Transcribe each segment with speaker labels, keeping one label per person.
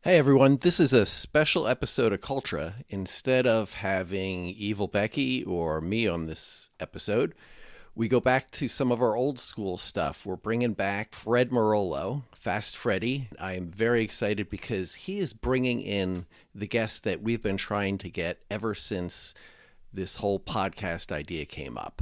Speaker 1: Hey everyone, this is a special episode of Cultra. Instead of having Evil Becky or me on this episode, we go back to some of our old school stuff. We're bringing back Phred Marolo, Fast Freddy. I am very excited because he is bringing in the guest that we've been trying to get ever since this whole podcast idea came up.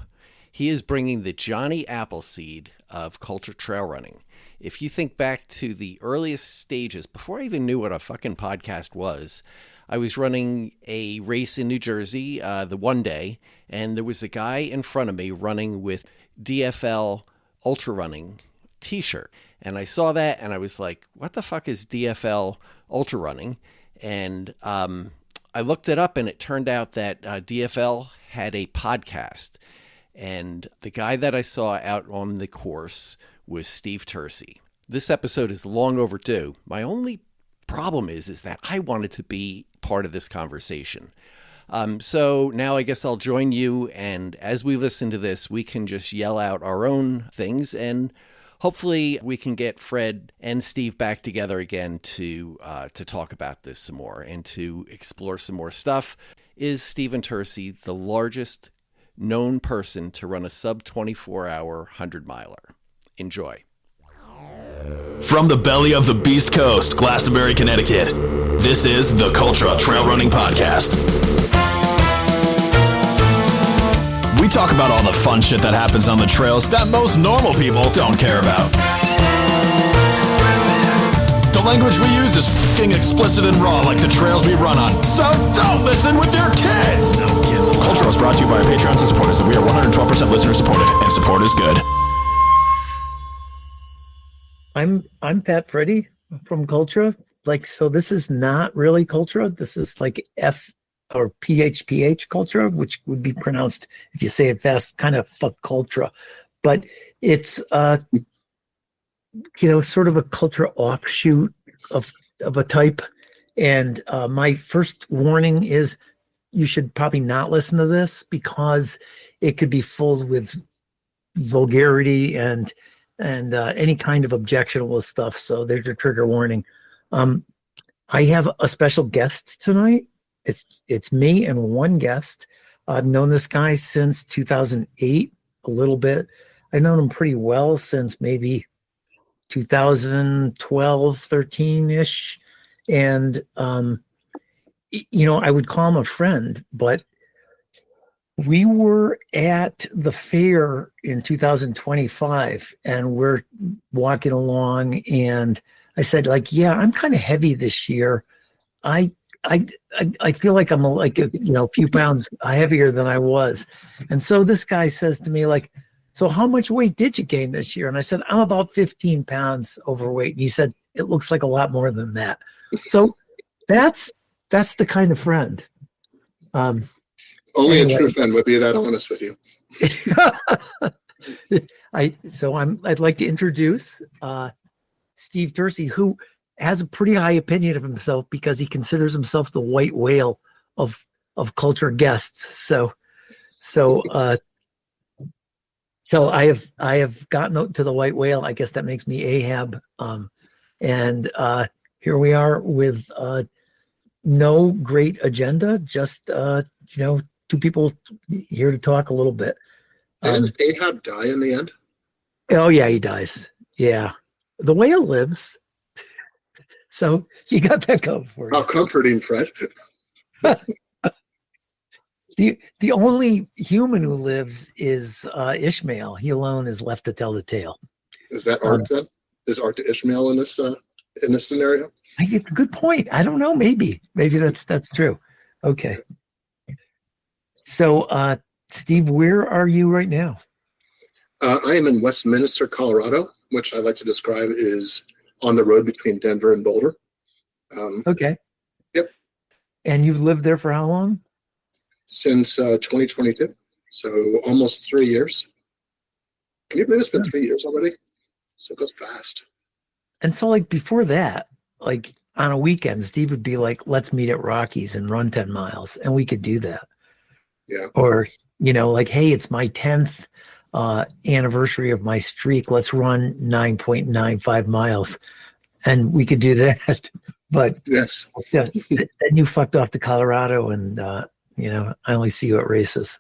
Speaker 1: He is bringing the Johnny Appleseed of Cultra Trail Running. If you think back to the earliest stages, before I even knew what a fucking podcast was, I was running a race in New Jersey the one day, and there was a guy in front of me running with DFL ultrarunning t-shirt. And I saw that, and I was like, what the fuck is DFL ultrarunning? And I looked it up, and it turned out that DFL had a podcast. And the guy that I saw out on the course was Steve Tursi. This episode is long overdue. My only problem is that I wanted to be part of this conversation. So now I guess I'll join you, and as we listen to this, we can just yell out our own things, and hopefully we can get Phred and Steve back together again to talk about this some more and to explore some more stuff. Is Steven Tursi the largest known person to run a sub 24-hour 100-miler? Enjoy.
Speaker 2: From the belly of the Beast Coast, Glastonbury, Connecticut, this is the Cultra Trail Running Podcast. We talk about all the fun shit that happens on the trails that most normal people don't care about. The language we use is fucking explicit and raw like the trails we run on, so don't listen with your kids! Cultra is brought to you by our Patreons and supporters, and we are 112% listener supported, and support is good.
Speaker 3: I'm Pat Freddy from Cultra. So this is not really Cultra. This is like F or PHPH Cultra, which would be pronounced, if you say it fast, kind of fuck Cultra. But it's sort of a Cultra offshoot of a type. And my first warning is you should probably not listen to this because it could be full with vulgarity and any kind of objectionable stuff. So there's your trigger warning. I have a special guest tonight. It's me and one guest. I've known this guy since 2008, a little bit. I've known him pretty well since maybe 2012, 13-ish. And, I would call him a friend, but we were at the fair in 2025 and we're walking along and I said, yeah, I'm kind of heavy this year. I feel like I'm a few pounds heavier than I was. And so this guy says to me, so how much weight did you gain this year? And I said, I'm about 15 pounds overweight. And he said, it looks like a lot more than that. So that's the kind of friend.
Speaker 4: Only a true friend would be that honest with you.
Speaker 3: I'd like to introduce Steve Tursi, who has a pretty high opinion of himself because he considers himself the white whale of Culture guests. So I have gotten to the white whale. I guess that makes me Ahab. And here we are with no great agenda, just two people here to talk a little bit.
Speaker 4: Didn't Ahab die in the end?
Speaker 3: Oh yeah, he dies. Yeah, the whale lives. So you got that going for you.
Speaker 4: How comforting, Phred.
Speaker 3: The only human who lives is Ishmael. He alone is left to tell the tale.
Speaker 4: Is that art then? Is art to Ishmael in this scenario?
Speaker 3: Good point. I don't know. Maybe that's true. Okay. So, Steve, where are you right now?
Speaker 4: I am in Westminster, Colorado, which I like to describe is on the road between Denver and Boulder.
Speaker 3: Okay.
Speaker 4: Yep.
Speaker 3: And you've lived there for how long?
Speaker 4: Since 2022. So almost 3 years. Can you believe it's been 3 years already? So it goes fast.
Speaker 3: And so before that, on a weekend, Steve would be like, let's meet at Rockies and run 10 miles. And we could do that.
Speaker 4: Yeah.
Speaker 3: Or, hey, it's my 10th anniversary of my streak. Let's run 9.95 miles. And we could do that. But
Speaker 4: Yes.
Speaker 3: yeah, then you fucked off to Colorado, and I only see you at races.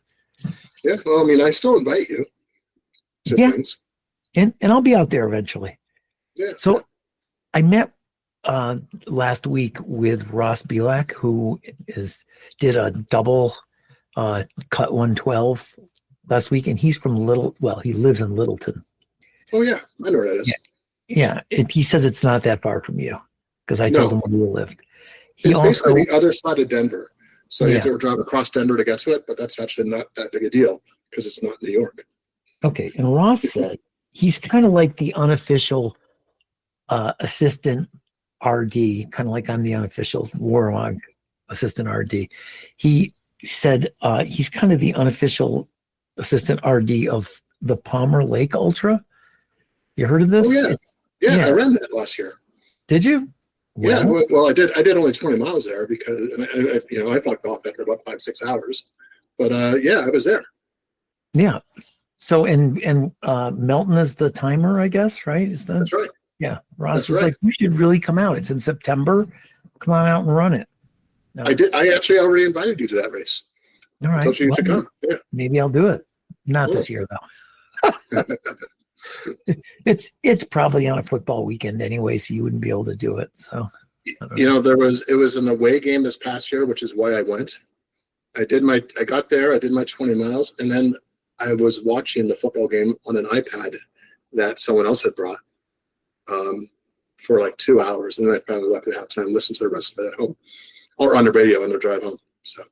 Speaker 4: Yeah. Well, I mean, I still invite you to things.
Speaker 3: And I'll be out there eventually.
Speaker 4: Yeah.
Speaker 3: So I met last week with Ross Belak, who did a double cut 112 last week, and he's from he lives in Littleton.
Speaker 4: Oh yeah, I know where that is.
Speaker 3: Yeah. He says it's not that far from you, because I told him where you lived.
Speaker 4: It's basically the other side of Denver. So you have to drive across Denver to get to it, but that's actually not that big a deal because it's not New York.
Speaker 3: Okay. And Ross said he's kind of like the unofficial assistant RD, kind of like I'm the unofficial Warlog assistant RD. He said he's kind of the unofficial assistant RD of the Palmer Lake Ultra. You heard of this?
Speaker 4: Oh, yeah. I ran that last year.
Speaker 3: Did you?
Speaker 4: Yeah, well, I did only 20 miles there because I fucked off after about 5-6 hours. But I was there. Yeah.
Speaker 3: So and Melton is the timer, I guess, right?
Speaker 4: That's right.
Speaker 3: Yeah. Ross was like, you should really come out. It's in September. Come on out and run it. No.
Speaker 4: I did. I actually already invited you to that race.
Speaker 3: All right.
Speaker 4: I told you should come. Yeah.
Speaker 3: Maybe I'll do it. Not this year though. It's probably on a football weekend anyway, so you wouldn't be able to do it. So
Speaker 4: it was an away game this past year, which is why I went. I got there, I did my 20 miles, and then I was watching the football game on an iPad that someone else had brought for like 2 hours, and then I finally left at halftime and listened to the rest of it at home or on the radio on the drive home. So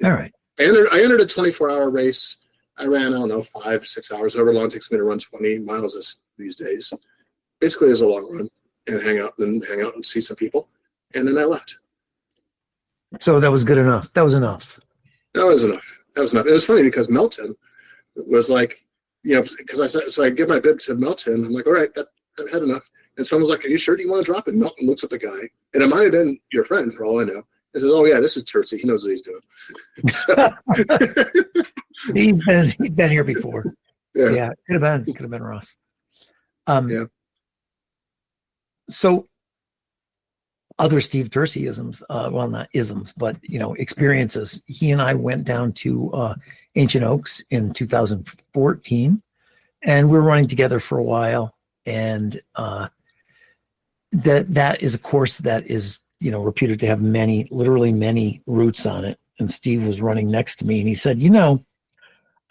Speaker 3: all right.
Speaker 4: I entered a 24-hour race. I ran, 5-6 hours, however long it takes me to run 20 miles these days. Basically, it's a long run and hang out and see some people. And then I left.
Speaker 3: So that was good enough. That was enough.
Speaker 4: It was funny because Melton was like, because I said, so I give my bib to Melton. I'm like, all right, I've had enough. And someone's like, are you sure? Do you want to drop it? Melton looks at the guy, and it might have been your friend for all I know. He says, oh yeah, this is Tursi. He knows what he's doing.
Speaker 3: He's been here before. Yeah. Could have been Ross. So other Steve Tursi isms, well, not isms, but experiences. He and I went down to Ancient Oaks in 2014, and we were running together for a while. And that is a course that is reputed to have literally many routes on it. And Steve was running next to me, and he said,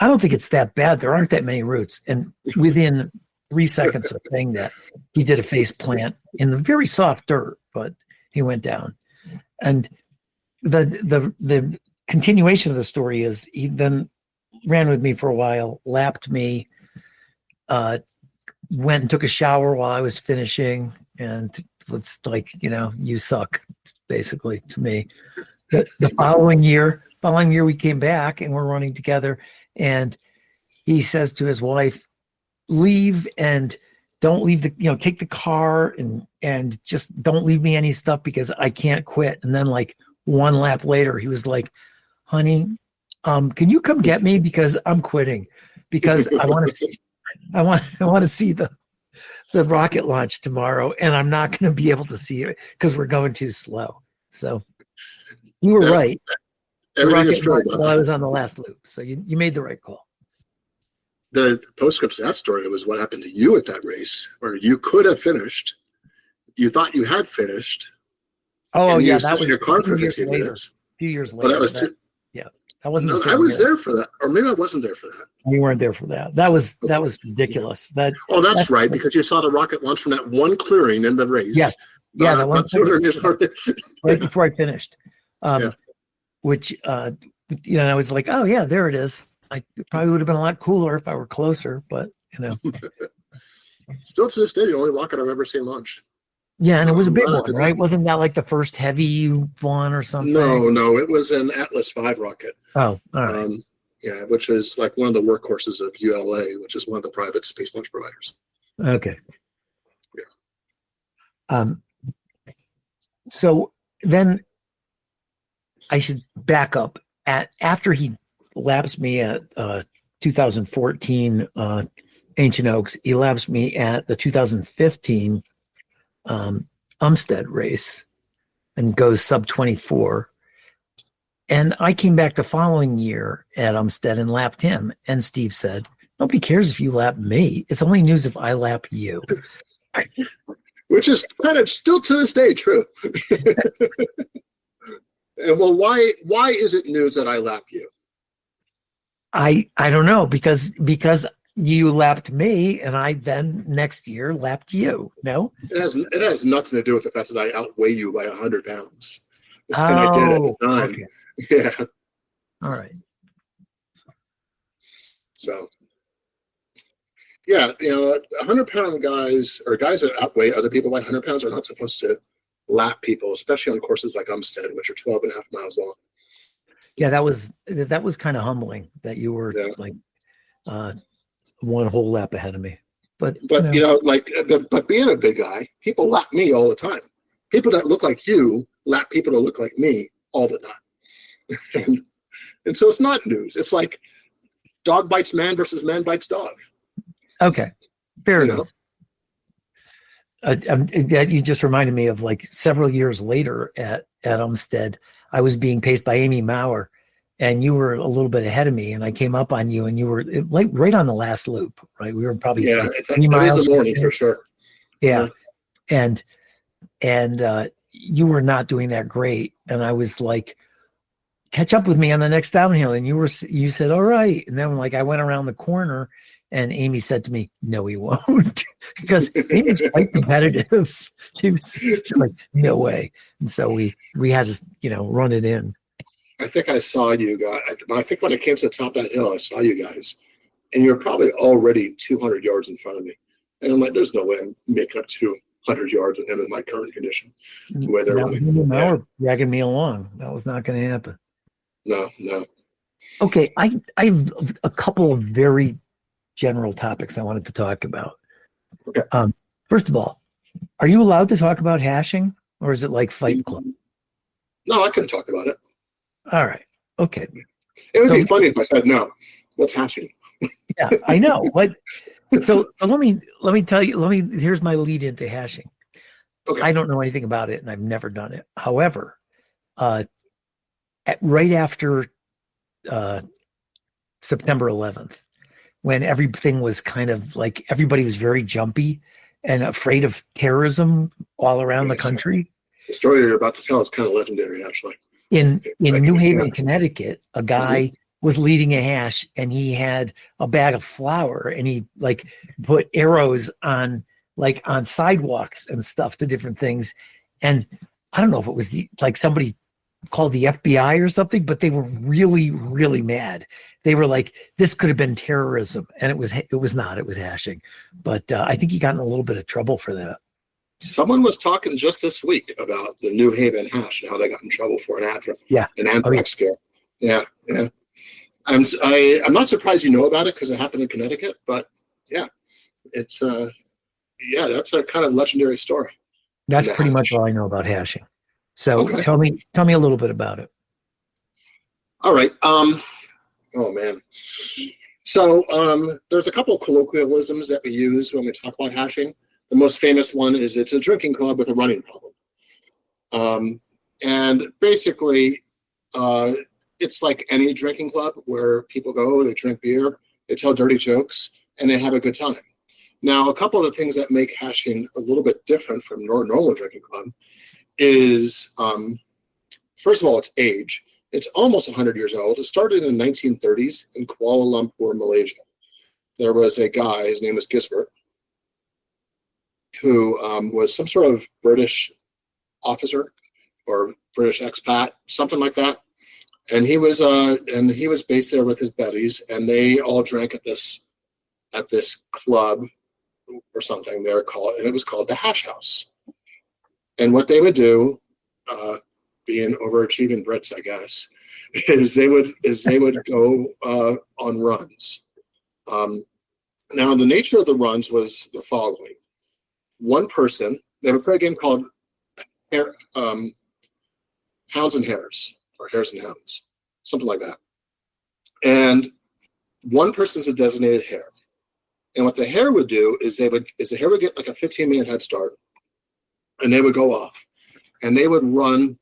Speaker 3: I don't think it's that bad. There aren't that many routes. And within 3 seconds of saying that, he did a face plant in the very soft dirt, but he went down. And the continuation of the story is he then ran with me for a while, lapped me, went and took a shower while I was finishing, and it's like, you suck, basically, to me. The following year we came back and we're running together, and he says to his wife, leave and don't leave take the car and just don't leave me any stuff because I can't quit. And then like one lap later, he was like, honey, can you come get me? Because I'm quitting, because I want to see the rocket launch tomorrow, and I'm not going to be able to see it because we're going too slow. So you were right.
Speaker 4: Everything is true.
Speaker 3: While I was on the last loop, so you made the right call.
Speaker 4: The postscript to that story was what happened to you at that race, where you could have finished. You thought you had finished.
Speaker 3: Oh yeah,
Speaker 4: that was in your car for 15 minutes.
Speaker 3: A few years later.
Speaker 4: But that was
Speaker 3: that wasn't.
Speaker 4: No, I was there for that, or maybe I wasn't there for that.
Speaker 3: You weren't there for that. That was ridiculous.
Speaker 4: That's right, because you saw the rocket launch from that one clearing in the race.
Speaker 3: Yes. Yeah, that one right before I finished. Which I was like, oh yeah, there it is. It probably would have been a lot cooler if I were closer, but
Speaker 4: Still to this day, the only rocket I've ever seen launch.
Speaker 3: Yeah, and it was a big one, right? Wasn't that like the first heavy one or something?
Speaker 4: No, it was an Atlas V rocket.
Speaker 3: Oh, all right.
Speaker 4: Which is like one of the workhorses of ULA, which is one of the private space launch providers.
Speaker 3: Okay. Yeah. So then I should back up. After he laps me at 2014 Ancient Oaks, he laps me at the 2015 Umstead race. and goes sub 24. And I came back the following year at Umstead and lapped him. And Steve said, nobody cares if you lap me. It's only news if I lap you.
Speaker 4: Which is kind of still to this day true. And well, why is it news that I lap you?
Speaker 3: I don't know, because you lapped me and I then next year lapped you. No?
Speaker 4: It has nothing to do with the fact that I outweigh you by 100 pounds. And I did at the time.
Speaker 3: Okay.
Speaker 4: Yeah.
Speaker 3: All right.
Speaker 4: So, yeah, 100-pound guys or guys that outweigh other people by 100 pounds are not supposed to lap people, especially on courses like Umstead, which are 12 and a half miles long.
Speaker 3: Yeah, that was kind of humbling that you were like one whole lap ahead of me. But
Speaker 4: being a big guy, people lap me all the time. People that look like you lap people that look like me all the time. And so it's not news. It's like dog bites man versus man bites dog.
Speaker 3: Okay, fair enough. You just reminded me of like several years later at Umstead, I was being paced by Amy Maurer, and you were a little bit ahead of me, and I came up on you, and you were like right on the last loop, right? We were probably like 3 miles.
Speaker 4: It is a morning for sure.
Speaker 3: Yeah, and you were not doing that great, and I was like, catch up with me on the next downhill, and you said all right, and then like I went around the corner. And Amy said to me, no, he won't. Because Amy's quite competitive. She was like, no way. And so we had to, run it in.
Speaker 4: I think I saw you guys. I think when I came to the top of that hill, I saw you guys. And you're probably already 200 yards in front of me. And I'm like, there's no way I'm making up 200 yards with him in my current condition. The way they're running.
Speaker 3: Dragging me along. That was not going to happen.
Speaker 4: No.
Speaker 3: Okay, I have a couple of very general topics I wanted to talk about.
Speaker 4: Okay.
Speaker 3: First of all, are you allowed to talk about hashing, or is it like Fight Club?
Speaker 4: No, I couldn't talk about it.
Speaker 3: All right. Okay.
Speaker 4: It would be funny if I said no. What's hashing?
Speaker 3: Yeah, I know. So let me tell you. Here's my lead into hashing.
Speaker 4: Okay.
Speaker 3: I don't know anything about it, and I've never done it. However, right after September 11th. When everything was kind of like everybody was very jumpy and afraid of terrorism all around the country.
Speaker 4: The story you're about to tell is kind of legendary, actually.
Speaker 3: In New Haven, Connecticut, a guy was leading a hash and he had a bag of flour and he like put arrows on sidewalks and stuff to different things. And I don't know if it was like somebody called the FBI or something, but they were really, really mad. They were like, this could have been terrorism. And it was not, it was hashing. But I think he got in a little bit of trouble for that.
Speaker 4: Someone was talking just this week about the New Haven hash and how they got in trouble for an anthrax scare. Yeah. I'm not surprised you know about it because it happened in Connecticut, but yeah, it's that's a kind of legendary story.
Speaker 3: That's pretty much all I know about hashing. So tell me a little bit about it.
Speaker 4: All right. Oh man. So there's a couple of colloquialisms that we use when we talk about hashing. The most famous one is it's a drinking club with a running problem. And basically, it's like any drinking club where people go, they drink beer, they tell dirty jokes, and they have a good time. Now, a couple of the things that make hashing a little bit different from normal drinking club is, first of all, its age. It's almost 100 years old. It started in the 1930s in Kuala Lumpur, Malaysia. There was a guy, his name was Gisbert, who was some sort of British officer or British expat, something like that. And he was based there with his buddies, and they all drank at this club or something. It was called the Hash House. And what they would do, being overachieving Brits, I guess, is they would go on runs. Now, the nature of the runs was the following: one person, they would play a game called Hounds and Hares, or Hares and Hounds, something like that. And one person's a designated hare. And what the hare would do is the hare would get like a 15-minute head start, and they would go off. and they would run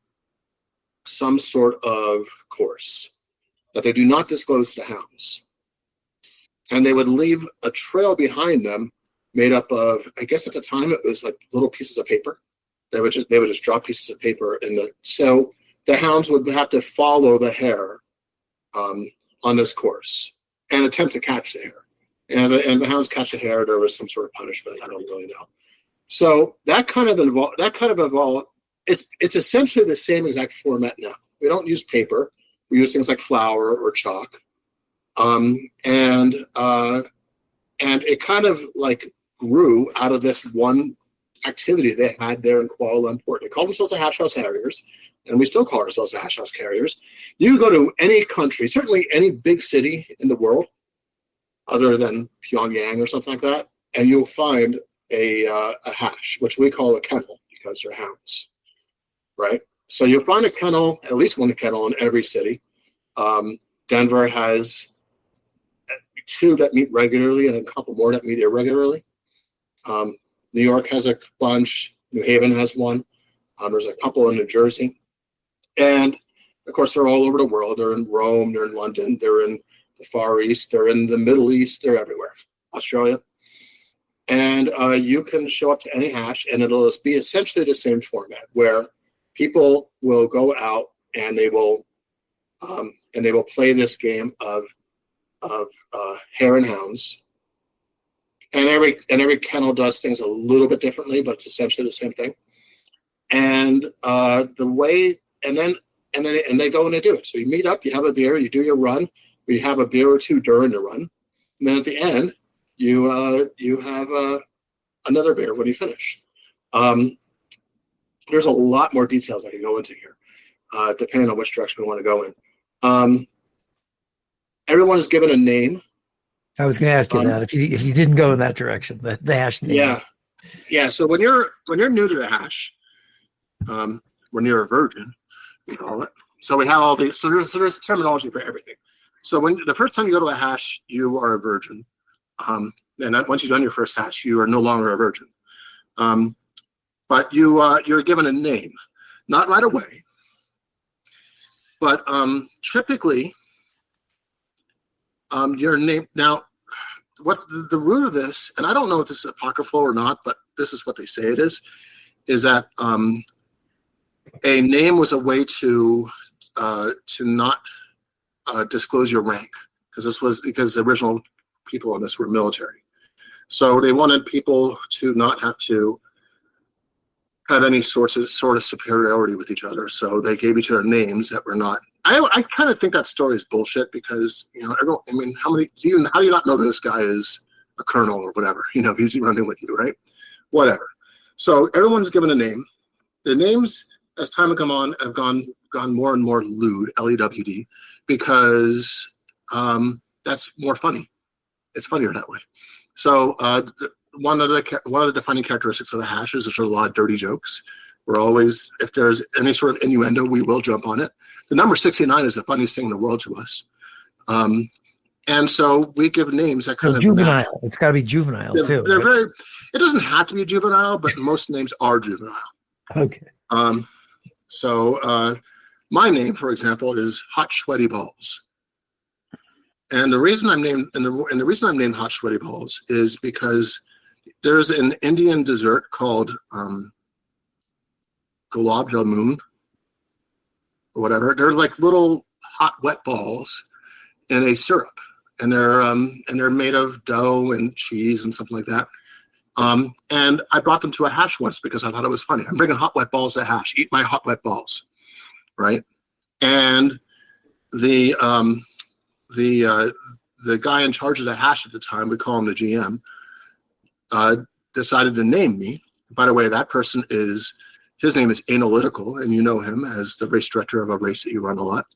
Speaker 4: some sort of course that they do not disclose to hounds. And they would leave a trail behind them made up of, I guess at the time it was like little pieces of paper. They would just drop pieces of paper so the hounds would have to follow the hare on this course and attempt to catch the hare. And the hounds catch the hare, there was some sort of punishment. I don't really know. So that kind of evolved. It's essentially the same exact format now. We don't use paper. We use things like flour or chalk. And it kind of like grew out of this one activity they had there in Kuala Lumpur. They called themselves the Hash House Harriers, and we still call ourselves the Hash House Carriers. You go to any country, certainly any big city in the world, other than Pyongyang or something like that, and you'll find a hash, which we call a kennel because they're hounds, right? So you'll find a kennel, at least one kennel in every city. Denver has 2 that meet regularly and a couple more that meet irregularly. New York has a bunch. New Haven has one. There's a couple in New Jersey. And, of course, they're all over the world. They're in Rome. They're in London. They're in the Far East. They're in the Middle East. They're everywhere. Australia. And you can show up to any hash, and it'll be essentially the same format where people will go out and they will play this game of hare and hounds. And every kennel does things a little bit differently, but it's essentially the same thing. And then they go and they do it. So you meet up, you have a beer, you do your run, you have a beer or 2 during the run, and then at the end you have another beer when you finish. There's a lot more details I could go into here, depending on which direction we want to go in. Everyone is given a name.
Speaker 3: I was going to ask you that if you didn't go in that direction, the hash names.
Speaker 4: Yeah. So when you're new to the hash, when you're a virgin, we call it. So we have all these. So there's terminology for everything. So when the first time you go to a hash, you are a virgin, and once you've done your first hash, you are no longer a virgin. But you're given a name, not right away, but typically. Your name now. What's the root of this? And I don't know if this is apocryphal or not, but this is what they say it is that a name was a way to not disclose your rank, because the original people on this were military, so they wanted people to not have to have any sort of superiority with each other. So they gave each other names that were not. I kind of think that story is bullshit because, everyone, how do you not know that this guy is a colonel or whatever? If he's running with you, right? Whatever. So everyone's given a name. The names, as time has come on, have gone more and more lewd, L-E-W-D, because that's more funny. It's funnier that way. So one of the defining characteristics of the hash is there's a lot of dirty jokes. We're always, if there's any sort of innuendo, we will jump on it. The number 69 is the funniest thing in the world to us. And so we give names that kind of
Speaker 3: juvenile. Match. It's got to be juvenile too.
Speaker 4: They're right? It doesn't have to be juvenile, but most names are juvenile.
Speaker 3: Okay.
Speaker 4: So my name, for example, is Hot Sweaty Balls. And the reason I'm named Hot Sweaty Balls is because there's an Indian dessert called gulab jamun or whatever. They're like little hot wet balls in a syrup, and they're made of dough and cheese and something like that. And I brought them to a hash once because I thought it was funny. I'm bringing hot wet balls to hash. Eat my hot wet balls, right? And the guy in charge of the hash at the time, we call him the GM, decided to name me. By the way, that person his name is Analytical, and you know him as the race director of a race that you run a lot.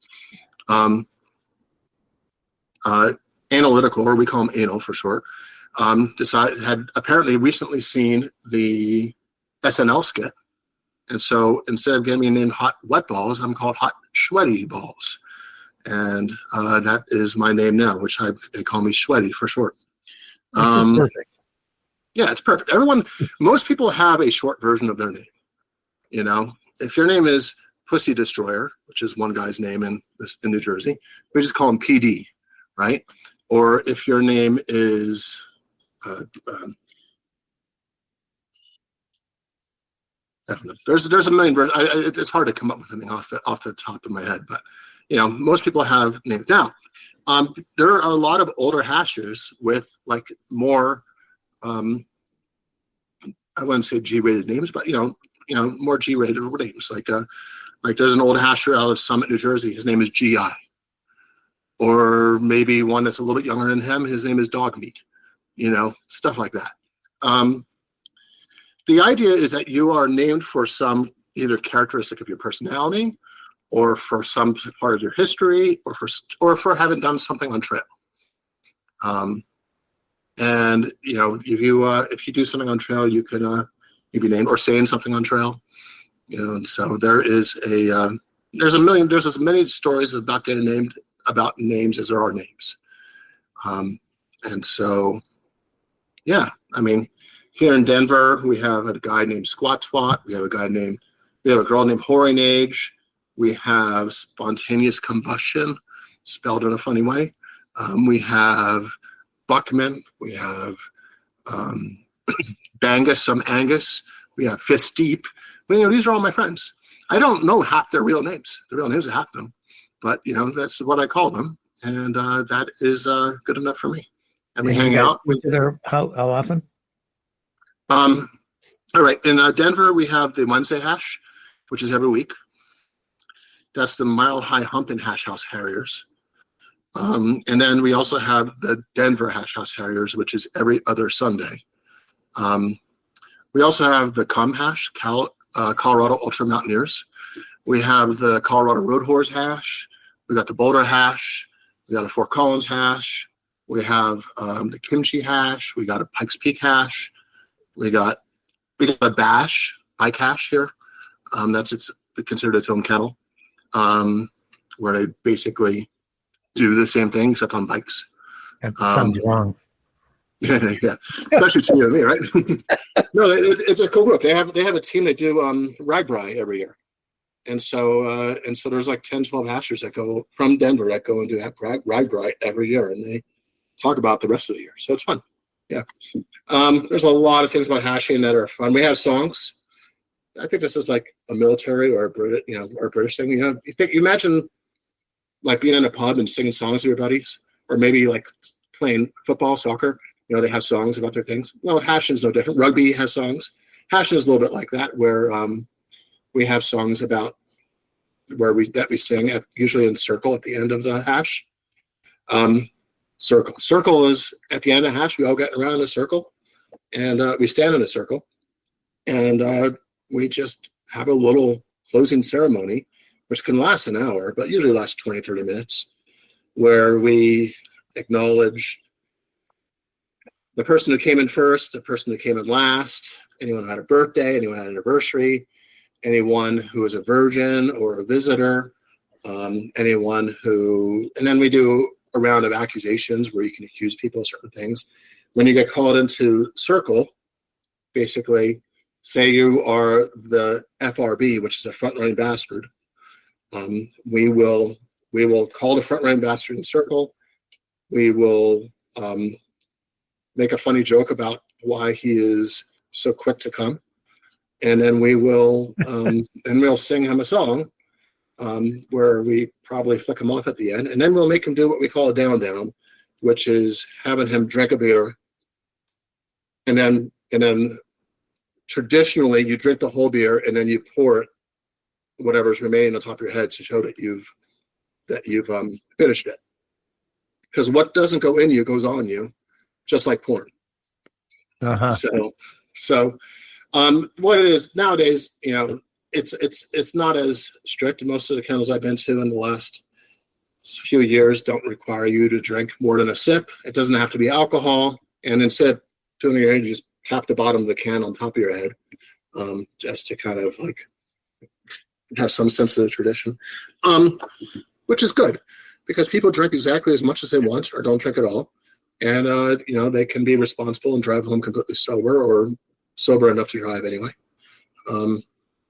Speaker 4: Analytical, or we call him Anal for short, had apparently recently seen the SNL skit. And so instead of getting me named Hot Wet Balls, I'm called Hot Sweaty Balls. And that is my name now, which they call me Sweaty for short.
Speaker 3: Which is perfect.
Speaker 4: Yeah, it's perfect. Most people have a short version of their name, if your name is Pussy Destroyer, which is one guy's name in New Jersey, we just call him PD, right? Or if your name is I don't know. There's a million versions. It's hard to come up with anything off the top of my head, but most people have names. Now, there are a lot of older hashers with like more, I wouldn't say G-rated names, but more G-rated names. Like there's an old hasher out of Summit, New Jersey. His name is GI, or maybe one that's a little bit younger than him. His name is Dog Meat. Stuff like that. The idea is that you are named for some either characteristic of your personality, or for some part of your history, or for having done something on trail. And if you do something on trail, you could be named, or saying something on trail. And so there's as many stories about getting named about names as there are names. And so, yeah, I mean, here in Denver, we have a guy named Squat Twat. We have a girl named Whoring Age. We have Spontaneous Combustion, spelled in a funny way. We have Buckman. We have Bangus, some Angus. We have Fist Deep. These are all my friends. I don't know half their real names. The real names of half of them, but that's what I call them, and that is good enough for me. And we hang out.
Speaker 3: How often?
Speaker 4: All right. In Denver, we have the Wednesday hash, which is every week. That's the Mile High Humping Hash House Harriers. And then we also have the Denver Hash House Harriers, which is every other Sunday. We also have the Cum Hash, Colorado Ultra Mountaineers. We have the Colorado Road Horse Hash. We got the Boulder Hash. We got a Fort Collins Hash. We have the Kimchi Hash. We got a Pikes Peak Hash. We got a Bash, bike hash here. It's considered its own kennel, where they basically do the same thing except on bikes.
Speaker 3: That sounds wrong.
Speaker 4: Yeah, especially to you and me, right? No, it's a cool group. They have a team that do Ragbri every year, and so there's like 10, 12 hashers that go from Denver that go and do Ragbri every year, and they talk about the rest of the year. So it's fun. Yeah. There's a lot of things about hashing that are fun. We have songs. I think this is like a military or a British thing. You imagine like being in a pub and singing songs with your buddies, or maybe like playing football, soccer. They have songs about their things. Well, hashing is no different. Rugby has songs. Hashing is a little bit like that, where we have songs about that we sing usually in circle at the end of the hash. Circle is at the end of the hash. We all get around in a circle, and we stand in a circle, and we just have a little closing ceremony, which can last an hour, but usually lasts 20, 30 minutes, where we acknowledge the person who came in first, the person who came in last, anyone who had a birthday, anyone who had an anniversary, anyone who is a virgin or a visitor, and then we do a round of accusations where you can accuse people of certain things. When you get called into circle, basically say you are the FRB, which is a front running bastard. We will call the front running bastard in circle. We will make a funny joke about why he is so quick to come, and then we'll sing him a song where we probably flick him off at the end, and then we'll make him do what we call a down, which is having him drink a beer, and then traditionally you drink the whole beer and then you pour it, whatever's remaining on top of your head, to show that you've finished it. Because what doesn't go in you goes on you, just like porn.
Speaker 3: Uh-huh.
Speaker 4: So what it is nowadays, it's not as strict. Most of the kennels I've been to in the last few years don't require you to drink more than a sip. It doesn't have to be alcohol. And instead of doing your head, you just tap the bottom of the can on top of your head, just to kind of like have some sense of the tradition, which is good, because people drink exactly as much as they want or don't drink at all. And, they can be responsible and drive home completely sober, or sober enough to drive anyway.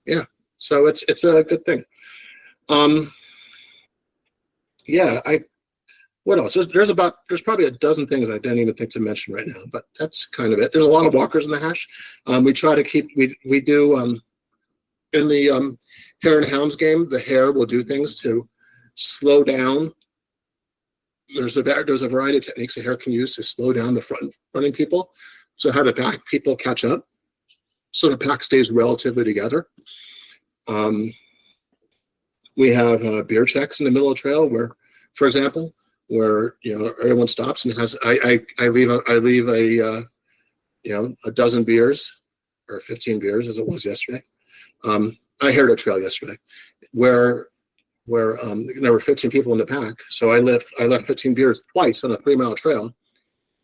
Speaker 4: Yeah. So it's a good thing. Yeah, what else? There's probably a dozen things I didn't even think to mention right now, but that's kind of it. There's a lot of walkers in the hash. We try to keep, we do, in the hare and hounds game, the hare will do things to slow down. There's a variety of techniques the hare can use to slow down the front running people, so how the back people catch up, so the pack stays relatively together. We have beer checks in the middle of the trail where, for example, where everyone stops and has I leave a dozen beers or 15 beers as it was yesterday. I heard a trail yesterday where there were 15 people in the pack, so I left 15 beers twice on a 3-mile trail.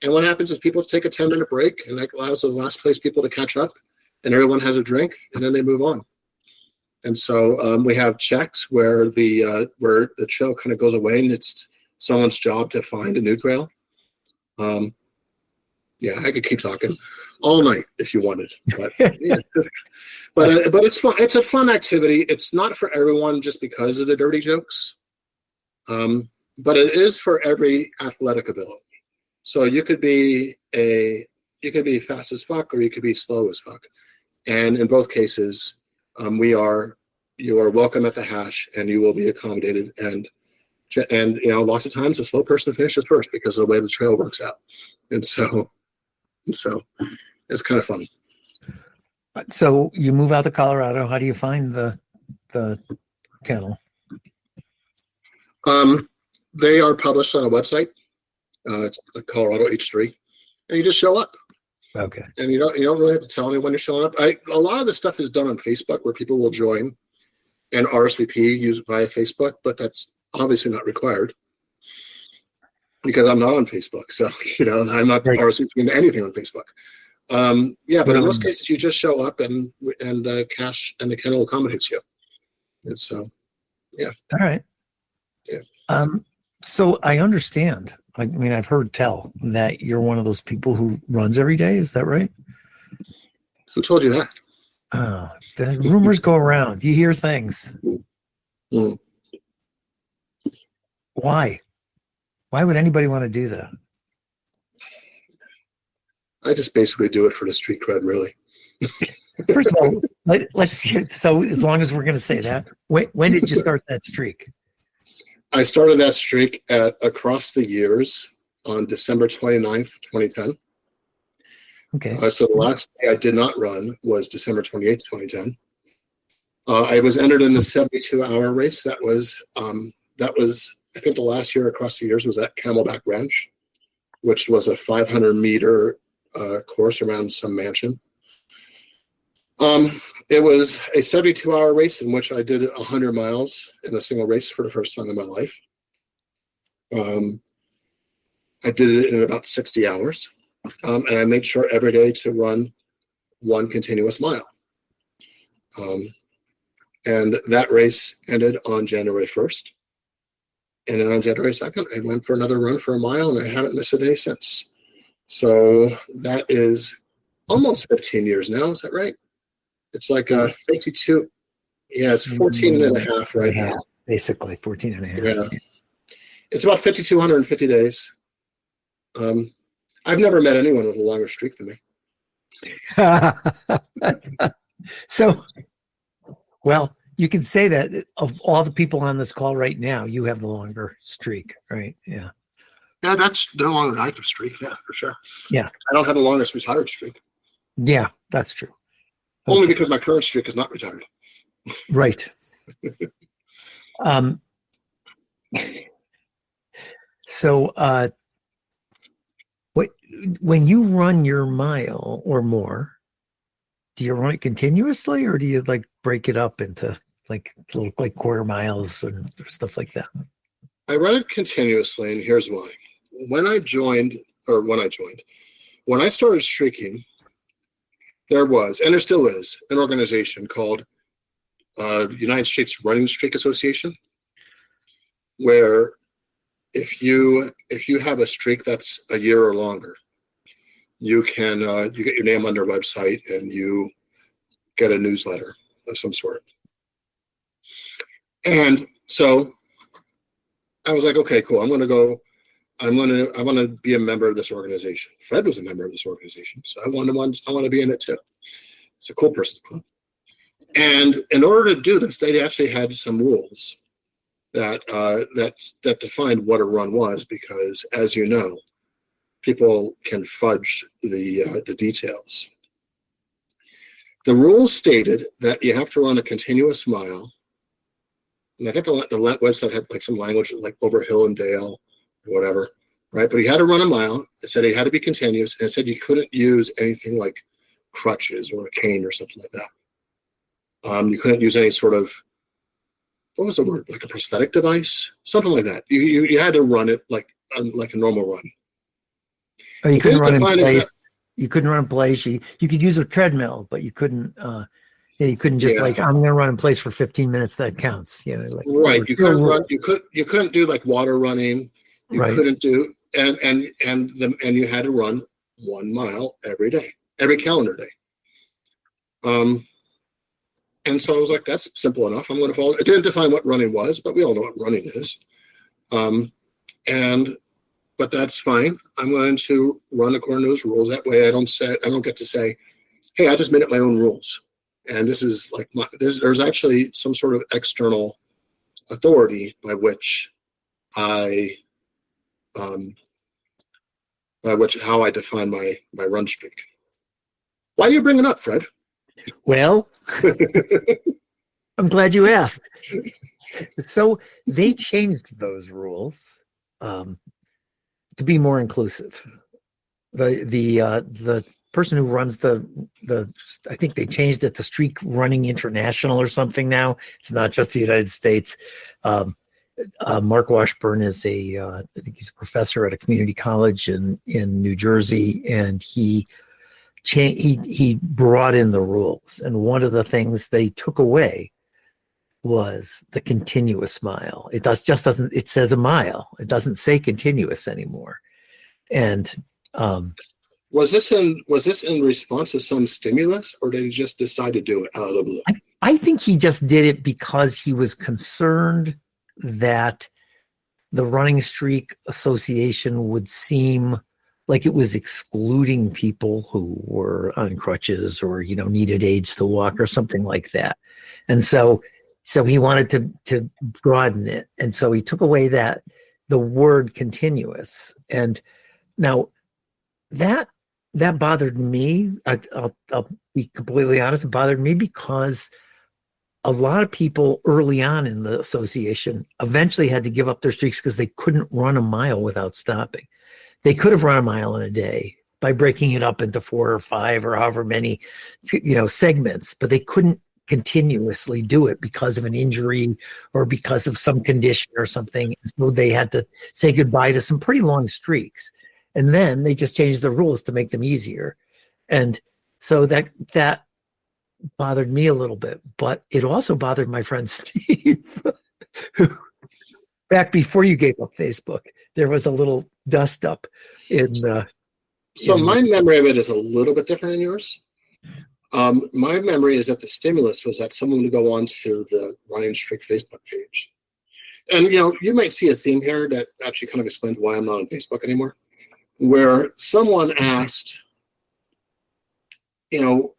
Speaker 4: And what happens is people take a 10-minute break, and that allows the last place people to catch up, and everyone has a drink, and then they move on. And so we have checks where the trail kind of goes away, and it's someone's job to find a new trail. Yeah, I could keep talking all night if you wanted, but yeah. But it's fun. It's a fun activity. It's not for everyone just because of the dirty jokes, but it is for every athletic ability. So you could be fast as fuck, or you could be slow as fuck, and in both cases, you are welcome at the hash, and you will be accommodated. And lots of times the slow person finishes first because of the way the trail works out, and so it's kind of fun.
Speaker 3: So you move out to Colorado. How do you find the kennel?
Speaker 4: They are published on a website. It's Colorado H3, and you just show up.
Speaker 3: Okay. And
Speaker 4: you don't really have to tell anyone you're showing up. A lot of the stuff is done on Facebook, where people will join and RSVP use via Facebook, but that's obviously not required because I'm not on Facebook. So I'm not RSVPing anything on Facebook. But in most cases, you just show up and cash, and the kennel accommodates you. And so, yeah.
Speaker 3: All right.
Speaker 4: Yeah.
Speaker 3: So I understand. I mean, I've heard tell that you're one of those people who runs every day. Is that right?
Speaker 4: Who told you that?
Speaker 3: The rumors go around. You hear things.
Speaker 4: Mm.
Speaker 3: Why? Why would anybody want to do that?
Speaker 4: I just basically do it for the street cred, really.
Speaker 3: First of all, let's hear. So as long as we're going to say that, when did you start that streak?
Speaker 4: I started that streak at Across the Years on December 29th, 2010.
Speaker 3: Okay.
Speaker 4: So the last day I did not run was December 28th, 2010. I was entered in the 72-hour race. That was I think the last year Across the Years was at Camelback Ranch, which was a 500-meter course around some mansion. It was a 72-hour race in which I did 100 miles in a single race for the first time in my life. I did it in about 60 hours, and I made sure every day to run one continuous mile. And that race ended on January 1st. And then on January 2nd, I went for another run for a mile, and I haven't missed a day since. So that is almost 15 years now. Is that right? It's like 52. Yeah, it's 14 and a half right now.
Speaker 3: Basically 14 and a half.
Speaker 4: Yeah. It's about 5,250 days. I've never met anyone with a longer streak than me.
Speaker 3: So, well, you can say that of all the people on this call right now, you have the longer streak, right? Yeah.
Speaker 4: Yeah, that's no longer an active streak. Yeah, for sure.
Speaker 3: Yeah.
Speaker 4: I don't have the longest retired streak.
Speaker 3: Yeah, that's true.
Speaker 4: Only because my current streak is not retired.
Speaker 3: Right. So, when you run your mile or more, do you run it continuously, or do you break it up into little quarter miles and stuff like that?
Speaker 4: I run it continuously, and here's why. When I started streaking, there was, and there still is, an organization called United States Running Streak Association, where if you have a streak that's a year or longer, you can you get your name on their website, and you get a newsletter of some sort. And so I was like, okay, cool. I want to be a member of this organization. Phred was a member of this organization, so I want to be in it too. It's a cool person's club. And in order to do this, they actually had some rules that defined what a run was, because, as you know, people can fudge the details. The rules stated that you have to run a continuous mile. And I think the website had like some language like over hill and dale or whatever, right? But he had to run a mile. It said he had to be continuous, and it said you couldn't use anything like crutches or a cane or something like that. You couldn't use any sort of, what was the word? Like a prosthetic device, something like that. You had to run it like a normal run.
Speaker 3: Oh, you couldn't run in place. You couldn't run in place. You could use a treadmill, but you couldn't. You couldn't just like, I'm going to run in place for 15 minutes. That counts. Like,
Speaker 4: right. You couldn't run. You couldn't do like water running. You couldn't do, and you had to run 1 mile every day, every calendar day. And so I was like, that's simple enough. I'm going to follow. It didn't define what running was, but we all know what running is. But that's fine. I'm going to run according to those rules. That way I don't get to say, hey, I just made up my own rules. And this is like there's actually some sort of external authority by which how I define my run streak. Why do you bring it up, Phred?
Speaker 3: Well, I'm glad you asked. So they changed those rules to be more inclusive. The person who runs the I think they changed it to Streak Running International or something now. It's not just the United States. Mark Washburn is I think he's a professor at a community college in New Jersey, and he brought in the rules. And one of the things they took away was the continuous mile. It doesn't. It says a mile. It doesn't say continuous anymore. And
Speaker 4: was this in response to some stimulus, or did he just decide to do it out of the blue?
Speaker 3: I think he just did it because he was concerned that the Running Streak Association would seem like it was excluding people who were on crutches or needed aids to walk or something like that. And so he wanted to broaden it, and so he took away the word continuous. And now that bothered me. I'll be completely honest. It bothered me because a lot of people early on in the association eventually had to give up their streaks because they couldn't run a mile without stopping. They could have run a mile in a day by breaking it up into 4 or 5 or however many, segments, but they couldn't continuously do it because of an injury or because of some condition or something. So they had to say goodbye to some pretty long streaks. And then they just changed the rules to make them easier. And so that bothered me a little bit, but it also bothered my friend Steve, who back before you gave up Facebook, there was a little dust up in
Speaker 4: my memory of it is a little bit different than yours. My memory is that the stimulus was that someone would go onto the Ryan Streak Facebook page. And, you might see a theme here that actually kind of explains why I'm not on Facebook anymore, where someone asked,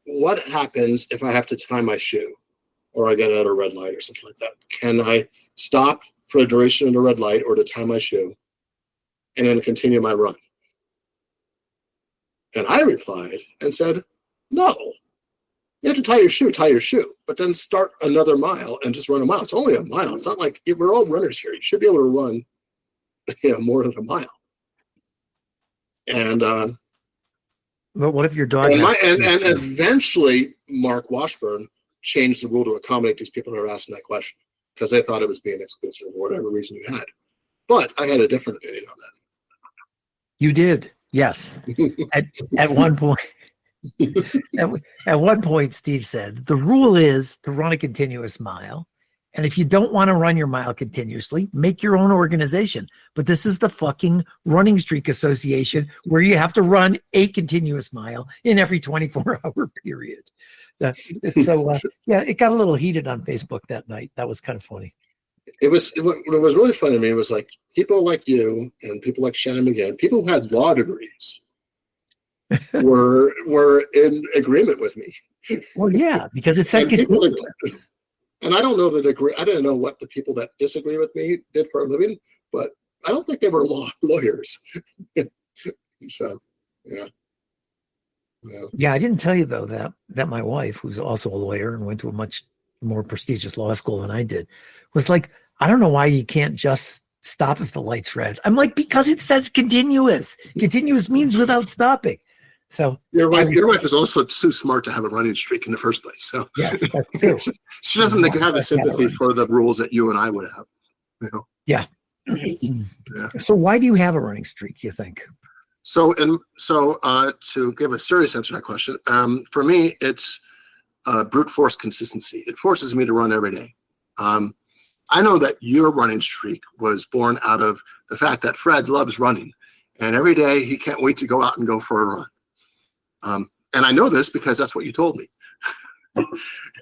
Speaker 4: what happens if I have to tie my shoe or I get at a red light or something like that? Can I stop for the duration of the red light or to tie my shoe and then continue my run? And I replied and said, no. You have to tie your shoe, but then start another mile and just run a mile. It's only a mile. It's not like we're all runners here. You should be able to run, more than a mile. And
Speaker 3: but what if your dog?
Speaker 4: And eventually, Mark Washburn changed the rule to accommodate these people who are asking that question because they thought it was being exclusive for whatever reason you had. But I had a different opinion on that.
Speaker 3: You did, yes. At one point. At one point, Steve said, the rule is to run a continuous mile. And if you don't want to run your mile continuously, make your own organization. But this is the fucking Running Streak Association where you have to run a continuous mile in every 24-hour period. So, it got a little heated on Facebook that night. That was kind of funny.
Speaker 4: What was really funny to me was like people like you and people like Shannon McGann, people who had law degrees were in agreement with me.
Speaker 3: Well, yeah, because it's that continuous.
Speaker 4: And I don't know the degree. I didn't know what the people that disagree with me did for a living, but I don't think they were lawyers. So, yeah.
Speaker 3: Yeah, I didn't tell you though that my wife, who's also a lawyer and went to a much more prestigious law school than I did, was like, I don't know why you can't just stop if the light's red. I'm like, because it says continuous. Continuous means without stopping. So
Speaker 4: your wife is also too smart to have a running streak in the first place. So
Speaker 3: yes, that's true.
Speaker 4: She doesn't have the sympathy for the rules that you and I would have. You know?
Speaker 3: Yeah.
Speaker 4: Yeah.
Speaker 3: So why do you have a running streak, you think?
Speaker 4: So to give a serious answer to that question, for me, it's brute force consistency. It forces me to run every day. I know that your running streak was born out of the fact that Phred loves running, and every day he can't wait to go out and go for a run. And I know this because that's what you told me.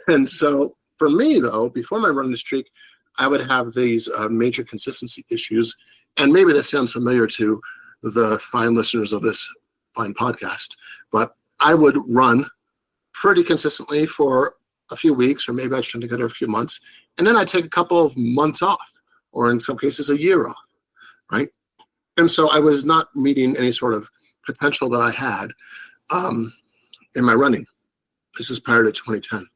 Speaker 4: And so for me, though, before my running streak, I would have these major consistency issues. And maybe that sounds familiar to the fine listeners of this fine podcast, but I would run pretty consistently for a few weeks, or maybe I should get a few months. And then I'd take a couple of months off, or in some cases, a year off, right? And so I was not meeting any sort of potential that I had in my running. This is prior to 2010.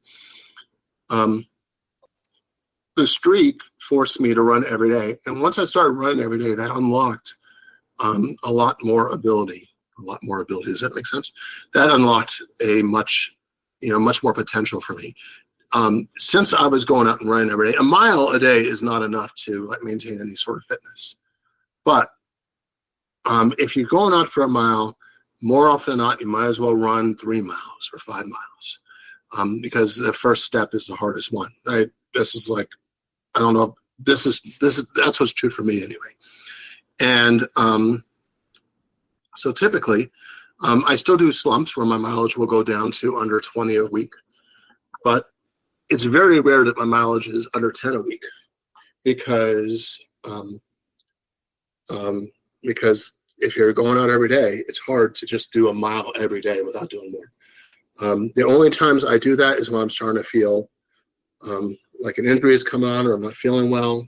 Speaker 4: The streak forced me to run every day. And once I started running every day, that unlocked a lot more ability. Does that make sense? That unlocked a much more potential for me. Since I was going out and running every day, a mile a day is not enough to maintain any sort of fitness. But if you're going out for a mile, more often than not, you might as well run 3 miles or 5 miles, because the first step is the hardest one. That's what's true for me anyway. And so typically, I still do slumps where my mileage will go down to under 20 a week, but it's very rare that my mileage is under 10 a week, because if you're going out every day, it's hard to just do a mile every day without doing more. The only times I do that is when I'm starting to feel like an injury has come on, or I'm not feeling well.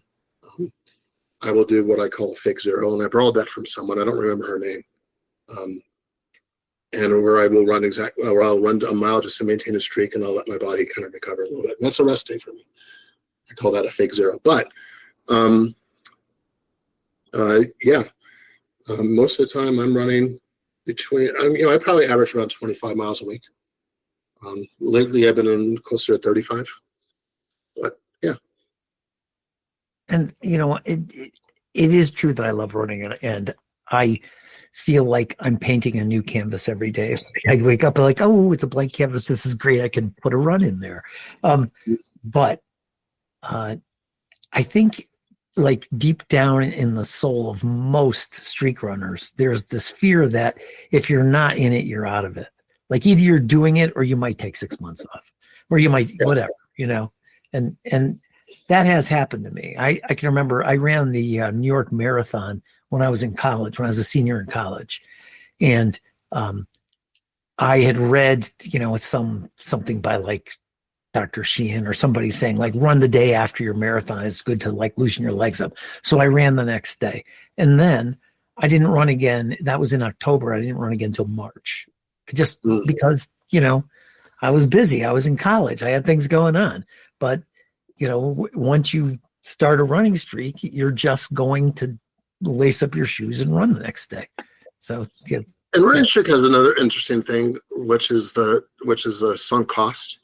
Speaker 4: I will do what I call a fake zero, and I borrowed that from someone. I don't remember her name. And where I will run I'll run a mile just to maintain a streak, and I'll let my body kind of recover a little bit. And that's a rest day for me. I call that a fake zero. But most of the time I'm running between, I probably average around 25 miles a week. Lately I've been in closer to 35. But yeah.
Speaker 3: And it is true that I love running, and I feel like I'm painting a new canvas every day. I wake up like, oh, it's a blank canvas. This is great. I can put a run in there. But I think, like, deep down in the soul of most streak runners, there's this fear that if you're not in it, you're out of it. Like, either you're doing it or you might take 6 months off, or you might, whatever, and that has happened to me. I can remember I ran the New York Marathon when I was in college, when I was a senior in college. And I had read, something by like Dr. Sheehan or somebody saying, like, run the day after your marathon. It's good to like loosen your legs up. So I ran the next day. And then I didn't run again. That was in October. I didn't run again until March. Just because, I was busy. I was in college. I had things going on. But, once you start a running streak, you're just going to lace up your shoes and run the next day. So, yeah.
Speaker 4: And running streak has another interesting thing, which is the sunk cost,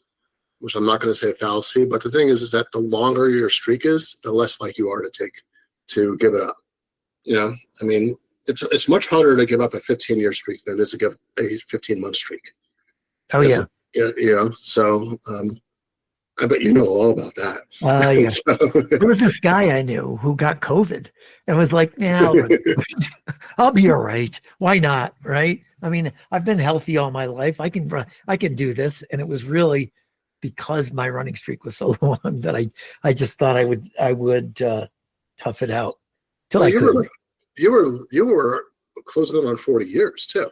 Speaker 4: which I'm not going to say a fallacy, but the thing is that the longer your streak is, the less like you are to give it up. It's much harder to give up a 15-year streak than it is to give a 15-month streak.
Speaker 3: Oh, yeah.
Speaker 4: So I bet you know all about that.
Speaker 3: Yeah.
Speaker 4: So,
Speaker 3: there was this guy I knew who got COVID and was like, "Yeah, I'll be all right. Why not? Right? I mean, I've been healthy all my life. I can do this." And it was really because my running streak was so long that I just thought I would tough it out till I could.
Speaker 4: You were closing in on 40 years too.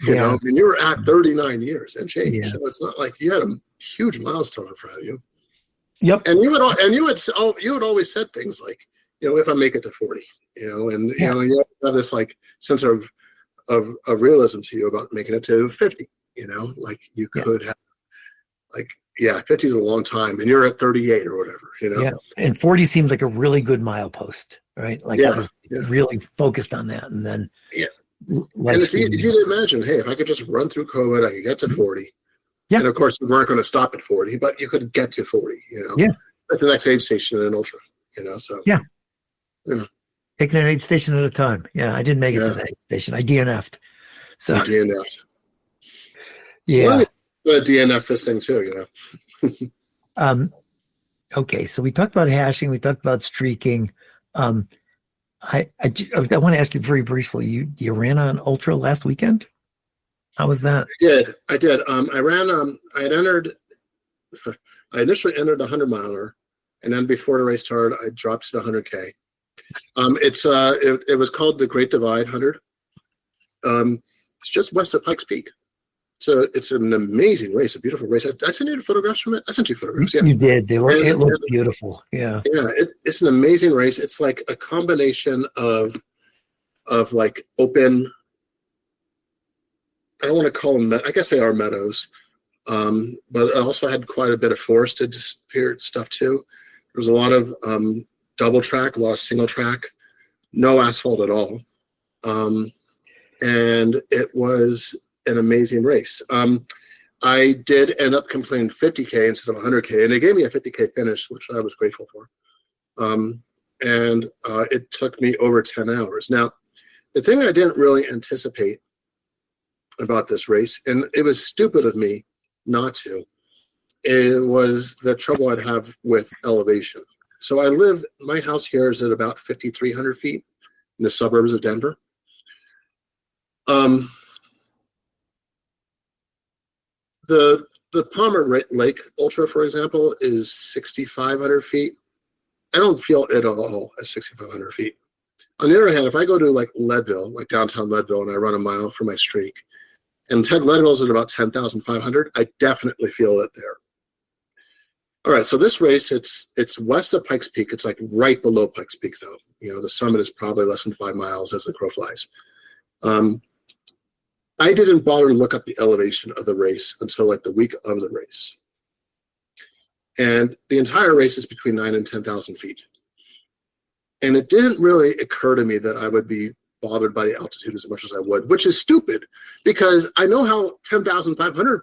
Speaker 4: You know, I mean, you were at 39 years and change. Yeah. So it's not like you had a huge milestone in front of you.
Speaker 3: Yep.
Speaker 4: And you had always said things like, you know, if I make it to 40, you know, and you know, you have this like sense of realism to you about making it to 50, you know, like you could have like, 50 is a long time and you're at 38 or whatever, you know?
Speaker 3: Yeah. And 40 seems like a really good milepost, right? Like I was really focused on that. And then,
Speaker 4: and it's easy to imagine, hey, if I could just run through COVID, I could get to 40. Yeah. And of course, we weren't going to stop at 40, but you could get to 40, you know? Yeah. At the next aid station in an ultra, you know? So,
Speaker 3: yeah. Taking an aid station at a time. Yeah. I didn't make it to that aid station. I DNF'd. So,
Speaker 4: DNF'd.
Speaker 3: Yeah.
Speaker 4: Well, DNF this thing too, you know?
Speaker 3: Okay. So we talked about hashing. We talked about streaking. I want to ask you very briefly, you ran an ultra last weekend? How was that?
Speaker 4: I did. I ran, I initially entered a 100-miler, and then before the race started, I dropped to the 100K. It was called the Great Divide 100. It's just west of Pikes Peak. So it's an amazing race, a beautiful race. I sent you the photographs from it. I sent you photographs. Yeah,
Speaker 3: you did. It looked beautiful. Yeah,
Speaker 4: it's an amazing race. It's like a combination of like open. I don't want to call them. I guess they are meadows, but I also had quite a bit of forested stuff too. There was a lot of double track, a lot of single track, no asphalt at all, and it was an amazing race. I did end up completing 50K instead of 100K, and they gave me a 50K finish, which I was grateful for. And it took me over 10 hours. Now, the thing I didn't really anticipate about this race, and it was stupid of me not to, it was the trouble I'd have with elevation. So my house here is at about 5,300 feet in the suburbs of Denver. The Palmer Lake Ultra, for example, is 6,500 feet. I don't feel it at all at 6,500 feet. On the other hand, if I go to like Leadville, like downtown Leadville, and I run a mile for my streak, and Leadville's at about 10,500, I definitely feel it there. All right, so this race, it's west of Pikes Peak. It's like right below Pikes Peak, though. You know, the summit is probably less than 5 miles as the crow flies. I didn't bother to look up the elevation of the race until like the week of the race. And the entire race is between 9,000 and 10,000 feet. And it didn't really occur to me that I would be bothered by the altitude as much as I would, which is stupid because I know how 10,500,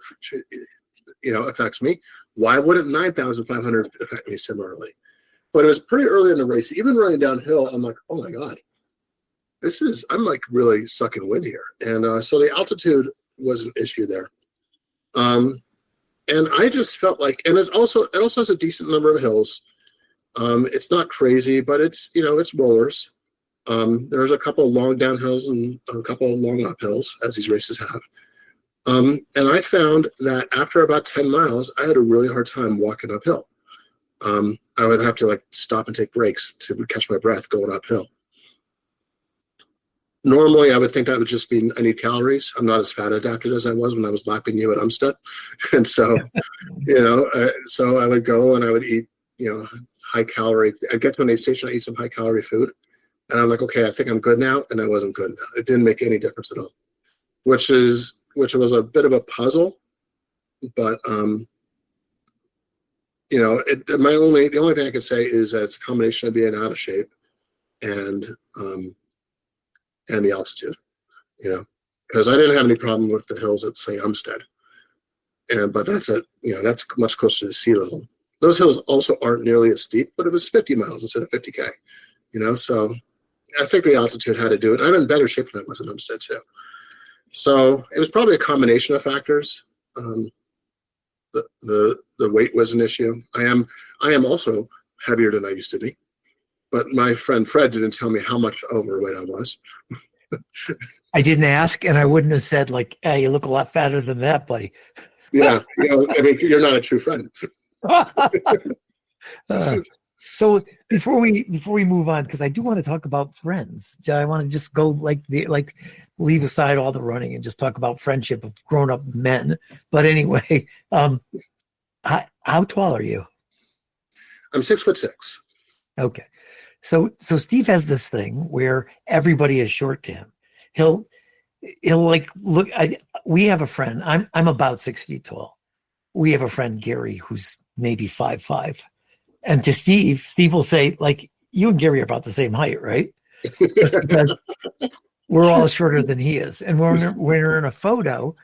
Speaker 4: affects me. Why wouldn't 9,500 affect me similarly? But it was pretty early in the race. Even running downhill, I'm like, oh my God. I'm like really sucking wind here. And so the altitude was an issue there. And I just felt like, and it also has a decent number of hills. It's not crazy, but it's rollers. There's a couple of long downhills and a couple of long uphills, as these races have. And I found that after about 10 miles, I had a really hard time walking uphill. I would have to like stop and take breaks to catch my breath going uphill. Normally, I would think that would just be I need calories. I'm not as fat adapted as I was when I was lapping you at Umstead. And so, so I would go and I would eat, high calorie. I'd get to an aid station, I eat some high calorie food. And I'm like, okay, I think I'm good now. And I wasn't good now. It didn't make any difference at all, which was a bit of a puzzle. But, the only thing I could say is that it's a combination of being out of shape and the altitude, because I didn't have any problem with the hills at, say, Umstead. But that's much closer to sea level. Those hills also aren't nearly as steep, but it was 50 miles instead of 50K, so I think the altitude had to do it. I'm in better shape than I was at Umstead too. So it was probably a combination of factors. The weight was an issue. I am also heavier than I used to be. But my friend Phred didn't tell me how much overweight I was.
Speaker 3: I didn't ask, and I wouldn't have said like, "Hey, you look a lot fatter than that, buddy."
Speaker 4: Yeah, I mean, you're not a true friend.
Speaker 3: So before we move on, because I do want to talk about friends, I want to just go leave aside all the running and just talk about friendship of grown-up men. But anyway, how tall are you?
Speaker 4: I'm 6'6".
Speaker 3: Okay, so Steve has this thing where everybody is short to him. He'll like look. We have a friend. I'm about 6 feet tall. We have a friend, Gary, who's maybe 5'5". And to Steve will say, like, you and Gary are about the same height, right? Just because we're all shorter than he is. And when we're in a photo,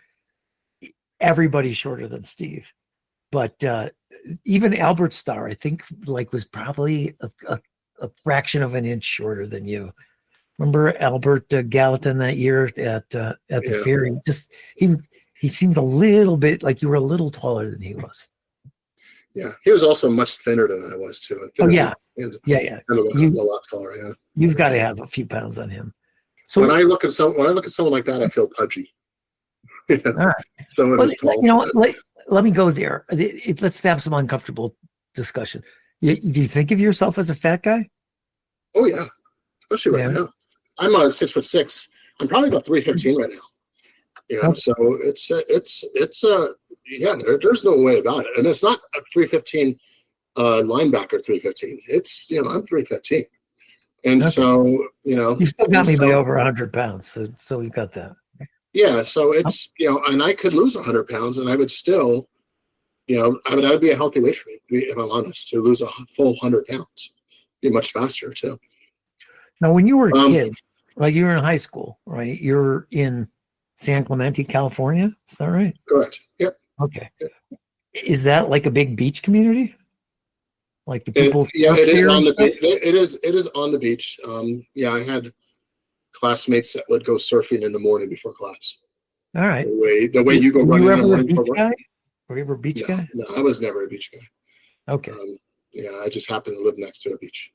Speaker 3: everybody's shorter than Steve. But even Albert Starr, I think, was probably a fraction of an inch shorter than you. Remember Albert Gallatin that year at the fair? He seemed a little bit like you were a little taller than he was.
Speaker 4: Yeah, he was also much thinner than I was too.
Speaker 3: Yeah.
Speaker 4: A lot taller. Yeah,
Speaker 3: you've got to have a few pounds on him. So
Speaker 4: when I look at someone like that, I feel pudgy. All right. Someone who's tall.
Speaker 3: You know what? Let me go there. Let's have some uncomfortable discussion. Do you think of yourself as a fat guy?
Speaker 4: Oh yeah, especially right now. I'm 6'6". I'm probably about 315 right now. Okay. So it's there's no way about it, and it's not a 315 linebacker 315. It's I'm 315, and so
Speaker 3: you still got me by over 100 pounds. So you got that.
Speaker 4: Yeah, so it's and I could lose 100 pounds, and I would still, I would be a healthy weight for me, if I'm honest. To lose a full 100 pounds, be much faster too.
Speaker 3: Now, when you were a kid, like you were in high school, right? You're in San Clemente, California. Is that right?
Speaker 4: Correct. Yep.
Speaker 3: Okay. Yep. Is that like a big beach community? Like the people?
Speaker 4: It is on the beach. It is on the beach. I had classmates that would go surfing in the morning before class.
Speaker 3: All right.
Speaker 4: The way you go running in the morning
Speaker 3: before work. Were you ever a beach guy?
Speaker 4: No, I was never a beach guy.
Speaker 3: Okay.
Speaker 4: I just happened to live next to a beach.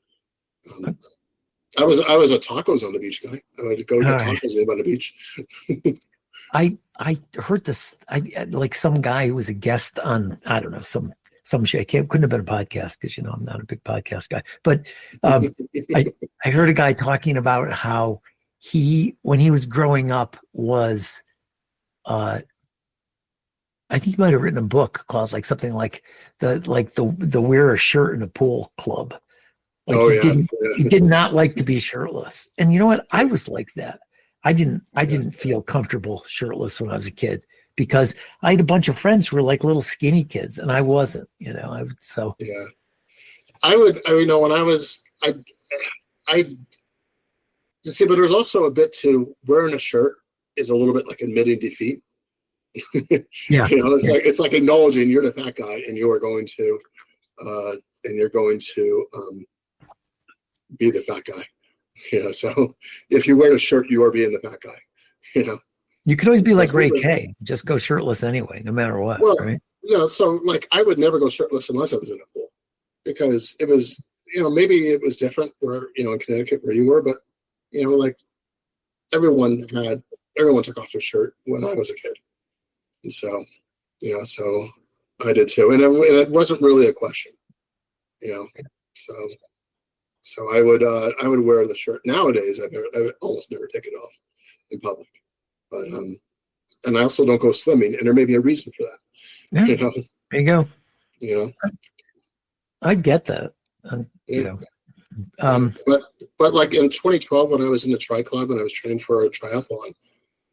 Speaker 4: I was a tacos on the beach guy. I would go get tacos on the beach.
Speaker 3: I heard this. Like some guy who was a guest on, I don't know, some show. Couldn't have been a podcast because I'm not a big podcast guy. But I heard a guy talking about how when he was growing up, was I think he might have written a book called something like the wear a shirt in a pool club. He did not like to be shirtless. And you know what? I was like that. I didn't feel comfortable shirtless when I was a kid because I had a bunch of friends who were like little skinny kids and I wasn't, when I see, but there's also a bit to wearing a shirt is a little bit like admitting defeat. It's like acknowledging you're the fat guy and you're going to be the fat guy. So if you wear a shirt, you are being the fat guy. You could always be like Ray Kay, just go shirtless anyway, no matter what. Well, right?
Speaker 4: So I would never go shirtless unless I was in a pool because it was, maybe it was different where, in Connecticut where you were, but everyone took off their shirt when I was a kid. And so, so I did too. And it wasn't really a question, so I would wear the shirt. Nowadays, I would almost never take it off in public, but and I also don't go swimming, and there may be a reason for that.
Speaker 3: Yeah, there you go. I get that.
Speaker 4: But like in 2012, when I was in the tri club and I was training for a triathlon,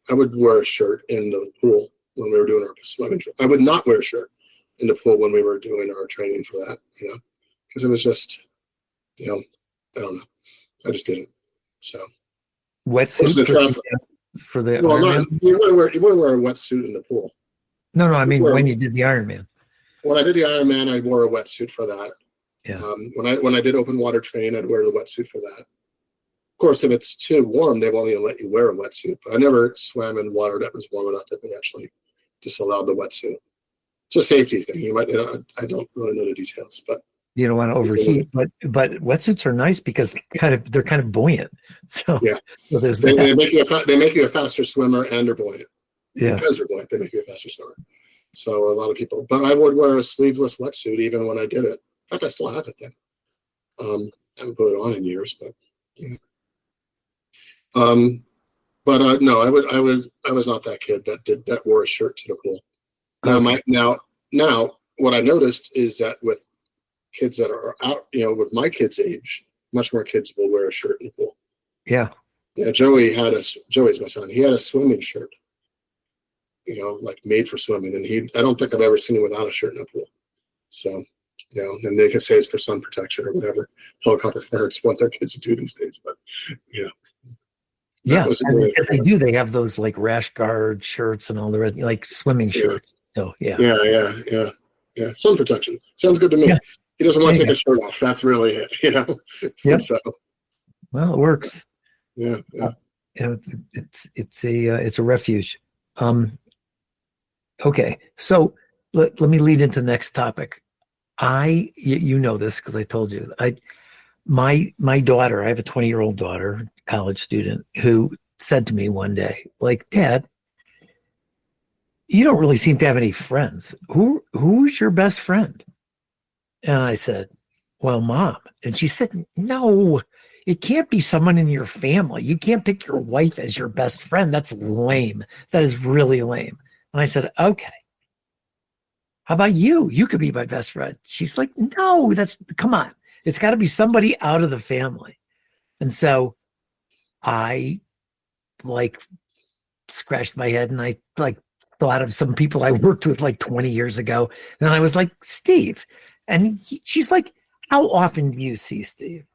Speaker 4: I would wear a shirt in the pool when we were doing our swimming. I would not wear a shirt in the pool when we were doing our training for that, because it was just, I don't know. I just didn't. So
Speaker 3: wetsuit for the Ironman?
Speaker 4: You wouldn't wear a wetsuit in the pool.
Speaker 3: No, I mean when you did the Ironman.
Speaker 4: When I did the Ironman, I wore a wetsuit for that.
Speaker 3: Yeah.
Speaker 4: When I did open water training, I'd wear the wetsuit for that. Of course, if it's too warm, they won't even let you wear a wetsuit. But I never swam in water that was warm enough that they actually disallowed the wetsuit. It's a safety thing. I don't really know the details, but
Speaker 3: you don't want to overheat. But wetsuits are nice because they're kind of buoyant. So
Speaker 4: yeah,
Speaker 3: so there's
Speaker 4: they make you a faster swimmer and they're buoyant.
Speaker 3: Yeah,
Speaker 4: because they're buoyant, they make you a faster swimmer. So a lot of people, but I would wear a sleeveless wetsuit even when I did it. In fact, I still have it then. I haven't put it on in years, but yeah. No, I was not that kid that wore a shirt to the pool. Now what I noticed is that with kids that are out, with my kids' age, much more kids will wear a shirt in the pool.
Speaker 3: Yeah.
Speaker 4: Yeah. Joey's my son. He had a swimming shirt, like made for swimming. And I don't think I've ever seen him without a shirt in the pool. So, and they can say it's for sun protection or whatever helicopter parents want their kids to do these days. But,
Speaker 3: yeah, if they do, they have those like rash guard shirts and all the rest, like swimming shirts. So yeah.
Speaker 4: Yeah. Sun protection sounds good to me. Yeah. He doesn't want to take his shirt off. That's really it,
Speaker 3: Yeah.
Speaker 4: So,
Speaker 3: well, it works.
Speaker 4: Yeah.
Speaker 3: It's a refuge. Okay, so let me lead into the next topic. You know this because I told you. My daughter, I have a 20-year-old daughter, college student, who said to me one day, like, Dad, you don't really seem to have any friends. Who's your best friend? And I said, well, Mom. And she said, no, it can't be someone in your family. You can't pick your wife as your best friend. That's lame. That is really lame. And I said, okay. How about you? You could be my best friend. She's like, no, come on. It's got to be somebody out of the family. And so I scratched my head and I thought of some people I worked with like 20 years ago. And I was like, Steve. And she's like, how often do you see Steve?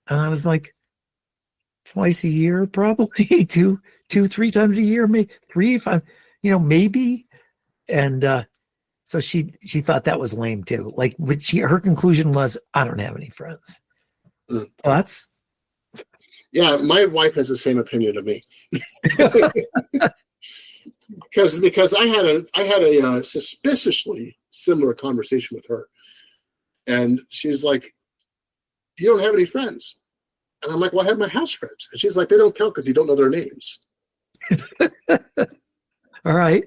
Speaker 3: And I was like, twice a year, probably 2-3 times a year, maybe 3, 5, maybe. And so she thought that was lame too. Like her conclusion was, I don't have any friends. Thoughts?
Speaker 4: Yeah, my wife has the same opinion of me. because I had a suspiciously similar conversation with her, and she's like, "You don't have any friends," and I'm like, "Well, I have my house friends," and she's like, "They don't count because you don't know their names."
Speaker 3: All right.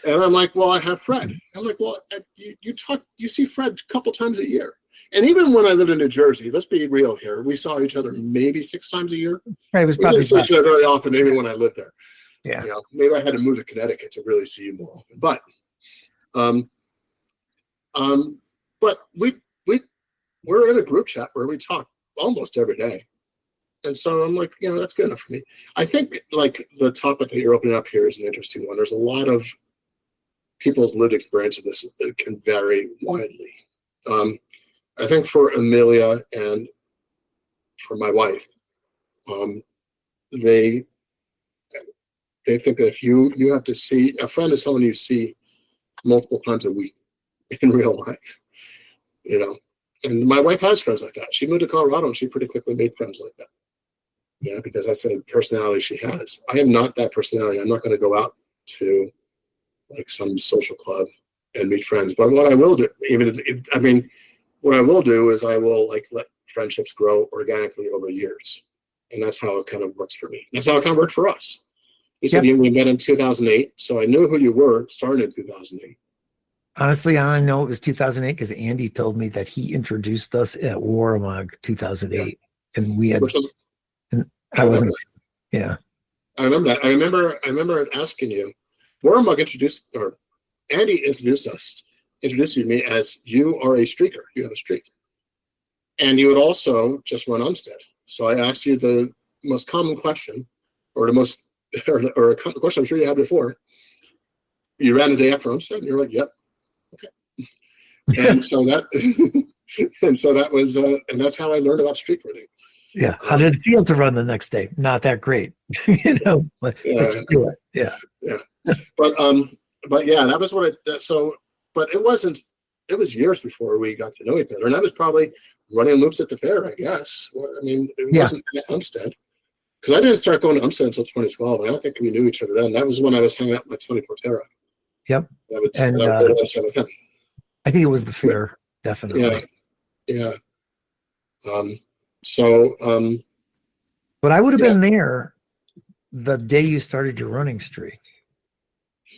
Speaker 4: And I'm like, "Well, I have Phred." I'm like, "Well, you see Phred a couple times a year." And even when I lived in New Jersey, let's be real here, we saw each other maybe 6 times a year.
Speaker 3: Right, it was probably
Speaker 4: we didn't see each other very often, even when I lived there.
Speaker 3: Yeah.
Speaker 4: Maybe I had to move to Connecticut to really see you more often. But we're in a group chat where we talk almost every day. And so I'm like, that's good enough for me. I think like the topic that you're opening up here is an interesting one. There's a lot of people's lived experience of this that can vary widely. I think for Amelia and for my wife, they think that if you have to see a friend is someone you see multiple times a week in real life, And my wife has friends like that. She moved to Colorado and she pretty quickly made friends like that. Because that's a personality she has. I am not that personality. I'm not going to go out to like some social club and meet friends. But what I will do, what I will do is I will let friendships grow organically over years. And that's how it kind of works for me. That's how it kind of worked for us. You said we met in 2008, so I knew who you were starting in 2008.
Speaker 3: Honestly, I know it was 2008 because Andy told me that he introduced us at Warmog 2008, and we had. I wasn't. Yeah,
Speaker 4: I remember that. I remember asking you. Warmog Andy introduced you to me as you are a streaker. You have a streak, and you would also just run Umstead. So I asked you the most common question, or a question I'm sure you had before. You ran a day after Umstead, and you're like, "Yep." Okay. And so that was, and that's how I learned about streak running.
Speaker 3: Yeah. How did it feel to run the next day? Not that great, but you do it. Yeah.
Speaker 4: But yeah, that was what but it wasn't, it was years before we got to know each other. And I was probably running loops at the fair, I guess. It wasn't at Umstead. Because I didn't start going to Umstead until 2012. I don't think we knew each other then. That was when I was hanging out with Tony Portera.
Speaker 3: Yep.
Speaker 4: I would go to Umstead with him.
Speaker 3: I think it was the fair, definitely.
Speaker 4: Yeah.
Speaker 3: But I would have been there the day you started your running streak.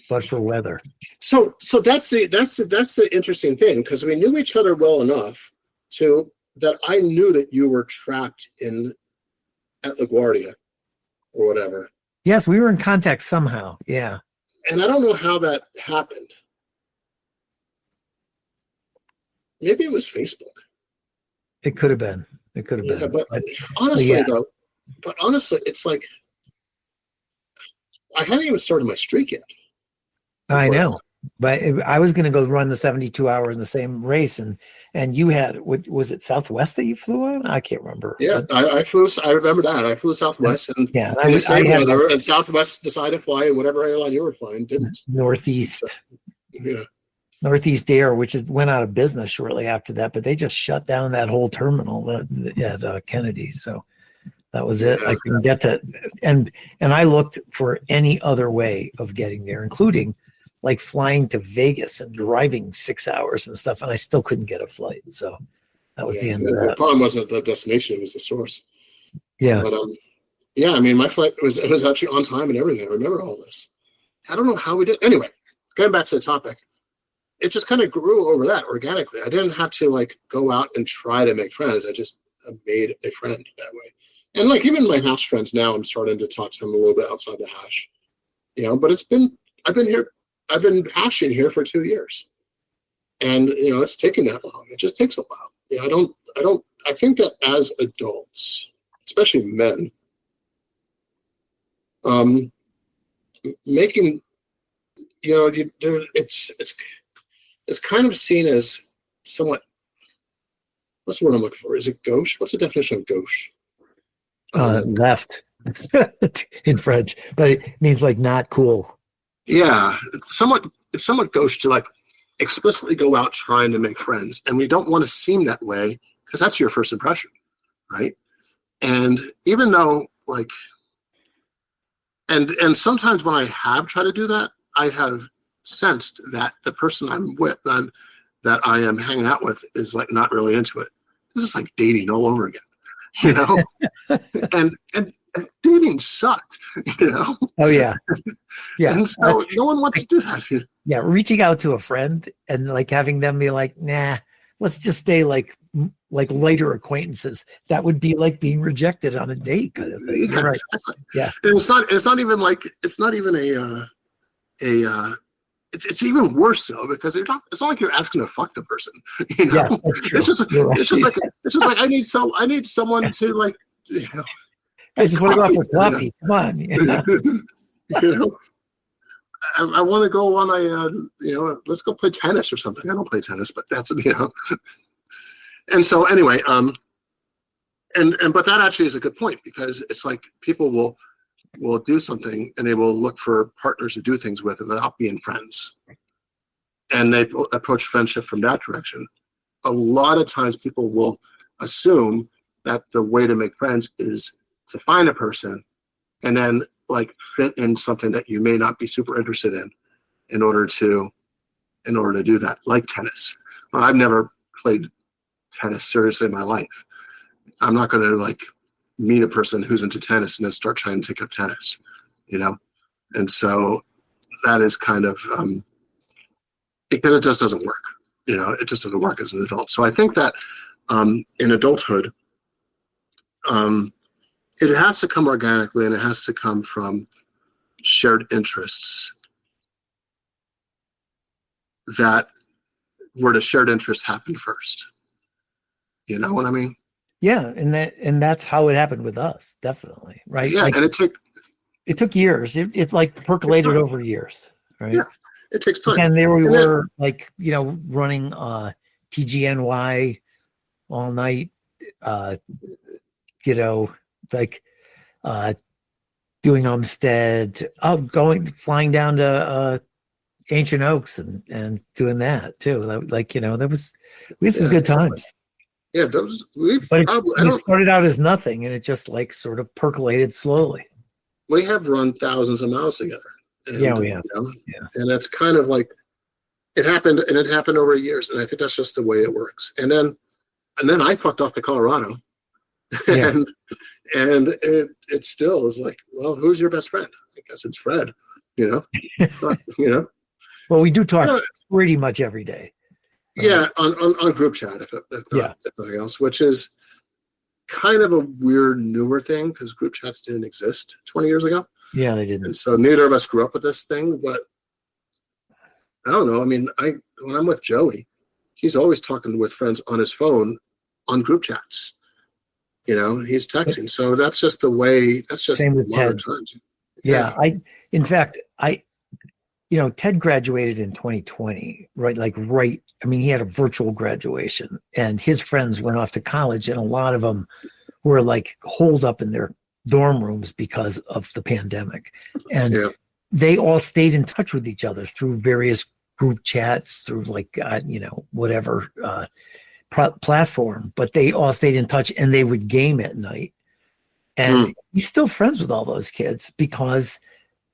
Speaker 3: but for weather.
Speaker 4: So that's the interesting thing, because we knew each other well enough that I knew that you were trapped at LaGuardia or whatever.
Speaker 3: Yes, we were in contact somehow. Yeah.
Speaker 4: And I don't know how that happened. Maybe it was Facebook.
Speaker 3: It could have been.
Speaker 4: But honestly, it's like I hadn't even started my streak yet.
Speaker 3: I know, but I was going to go run the 72 hour in the same race, and you had, was it Southwest that you flew on? I can't remember.
Speaker 4: Yeah, I flew. I remember that I flew Southwest, and
Speaker 3: yeah,
Speaker 4: and Southwest decided to fly, and whatever airline you were flying didn't.
Speaker 3: Northeast.
Speaker 4: So, yeah.
Speaker 3: Northeast Air, which went out of business shortly after that, but they just shut down that whole terminal at Kennedy. So that was it. I couldn't get to, and I looked for any other way of getting there, including like flying to Vegas and driving 6 hours and stuff, and I still couldn't get a flight. So that was the end of that.
Speaker 4: The problem wasn't the destination; it was the source.
Speaker 3: Yeah,
Speaker 4: but yeah. I mean, my flight was actually on time and everything. I remember all this. I don't know how we did. Anyway, going back to the topic. It just kind of grew over that organically. I didn't have to like go out and try to make friends. I just made a friend that way. And like even my hash friends now, I'm starting to talk to them a little bit outside the hash, but I've been hashing here for 2 years, and it's taken that long. It just takes a while. I think that as adults, especially men, making, it's kind of seen as somewhat, what's the word I'm looking for? Is it gauche? What's the definition of gauche?
Speaker 3: Left in French, but it means like not cool.
Speaker 4: Yeah, it's somewhat gauche to like explicitly go out trying to make friends. And we don't want to seem that way because that's your first impression, right? And even though like, and sometimes when I have tried to do that, I have sensed that the person I'm with, that I am hanging out with, is like not really into it. This is like dating all over again, and dating sucked,
Speaker 3: Oh yeah, yeah.
Speaker 4: And so no one wants to do that.
Speaker 3: Yeah, reaching out to a friend and like having them be like, nah, let's just stay like lighter acquaintances. That would be like being rejected on a date kind of thing.
Speaker 4: Yeah,
Speaker 3: right.
Speaker 4: Exactly.
Speaker 3: Yeah,
Speaker 4: and it's not even it's even worse though, because it's not like you're asking to fuck the person.
Speaker 3: Yeah,
Speaker 4: it's just like I need someone to like.
Speaker 3: I just want to go out for coffee. Come on.
Speaker 4: I want to go on let's go play tennis or something. I don't play tennis, but that's And so anyway, but that actually is a good point, because it's like people will do something and they will look for partners to do things with without being friends, and they approach friendship from that direction. A lot of times people will assume that the way to make friends is to find a person and then like fit in something that you may not be super interested in order to do that, like tennis. Well, I've never played tennis seriously in my life. I'm not going to like meet a person who's into tennis and then start trying to take up tennis, and so that is kind of because it just doesn't work. It just doesn't work as an adult. So I think that in adulthood, it has to come organically, and it has to come from shared interests, that where the shared interest happened first. You know what I mean?
Speaker 3: Yeah, and that's how it happened with us, definitely, right?
Speaker 4: Yeah, and
Speaker 3: it took years. It like percolated over years, right?
Speaker 4: Yeah, it takes time.
Speaker 3: And there we were, like running TGNY all night, doing Umstead, flying down to Ancient Oaks and doing that too. We had some good times.
Speaker 4: Yeah,
Speaker 3: it started out as nothing, and it just like sort of percolated slowly.
Speaker 4: We have run thousands of miles together. And,
Speaker 3: yeah, we have.
Speaker 4: And that's kind of like it happened over years, and I think that's just the way it works. And then I fucked off to Colorado,
Speaker 3: Yeah.
Speaker 4: and it still is like, well, who's your best friend? I guess it's Phred. you know. You know.
Speaker 3: Well, we do talk
Speaker 4: Yeah.
Speaker 3: pretty much every day.
Speaker 4: Yeah, on group chat, if nothing else, which is kind of a weird newer thing because group chats didn't exist 20 years ago.
Speaker 3: Yeah, they didn't.
Speaker 4: And so neither of us grew up with this thing, but I don't know. I mean, when I'm with Joey, he's always talking with friends on his phone on group chats. You know, he's texting. So that's just the way. That's just
Speaker 3: Same with
Speaker 4: modern
Speaker 3: Ted.
Speaker 4: times.
Speaker 3: Yeah, in fact, Ted graduated in 2020, right? I mean, he had a virtual graduation and his friends went off to college and a lot of them were like holed up in their dorm rooms because of the pandemic. And they all stayed in touch with each other through various group chats, through whatever platform, but they all stayed in touch and they would game at night. And he's still friends with all those kids because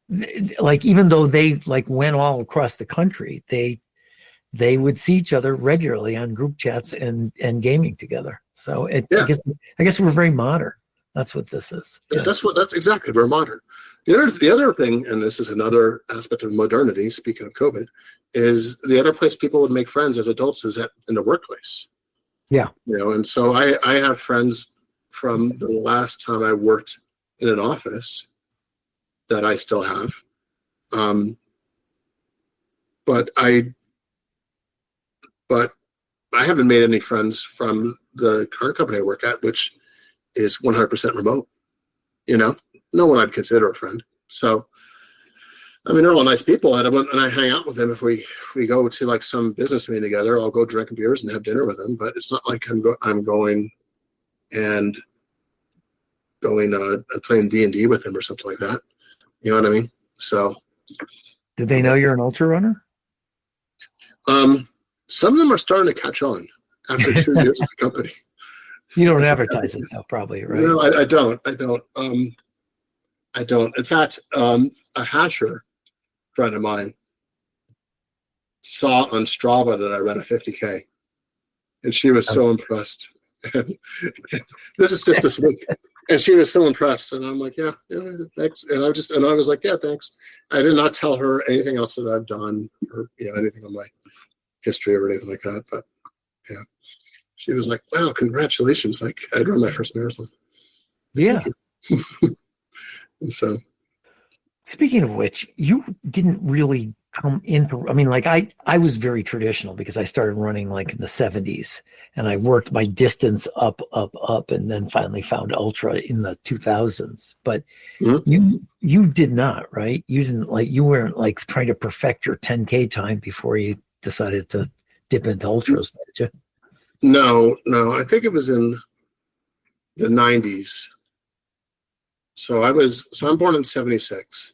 Speaker 3: even though they went all across the country, they would see each other regularly on group chats and gaming together. So I guess we're very modern. That's what this is. Yeah.
Speaker 4: That's exactly, we're modern. The other thing, and this is another aspect of modernity, speaking of COVID, is the other place people would make friends as adults is in the workplace.
Speaker 3: Yeah.
Speaker 4: You know, and so I have friends from the last time I worked in an office that I still have. But I haven't made any friends from the current company I work at, which is 100% remote. You know, no one I'd consider a friend. So, I mean, they're all nice people, and I hang out with them. If we go to like some business meeting together, I'll go drink beers and have dinner with them. But it's not like I'm going and playing D&D with them or something like that. You know what I mean? So,
Speaker 3: did they know you're an ultra runner?
Speaker 4: Some of them are starting to catch on after 2 years of the company.
Speaker 3: You don't advertise it though, probably, right?
Speaker 4: No, I don't. In fact, a hasher friend of mine saw on Strava that I ran a 50K, and she was so impressed. This is just this week, and she was so impressed, and I'm like, yeah, thanks. And I was like, yeah, thanks. I did not tell her anything else that I've done or anything on my history or anything like that, but yeah. She was like, wow, congratulations. Like, I'd run my first marathon.
Speaker 3: Yeah.
Speaker 4: So,
Speaker 3: speaking of which, you didn't really come into, I mean, like I was very traditional because I started running like in the 70s and I worked my distance up, and then finally found ultra in the 2000s. But you did not, right? You weren't like trying to perfect your 10K time before you decided to dip into ultras, did you?
Speaker 4: No. I think it was in the 90s. So I'm born in 76.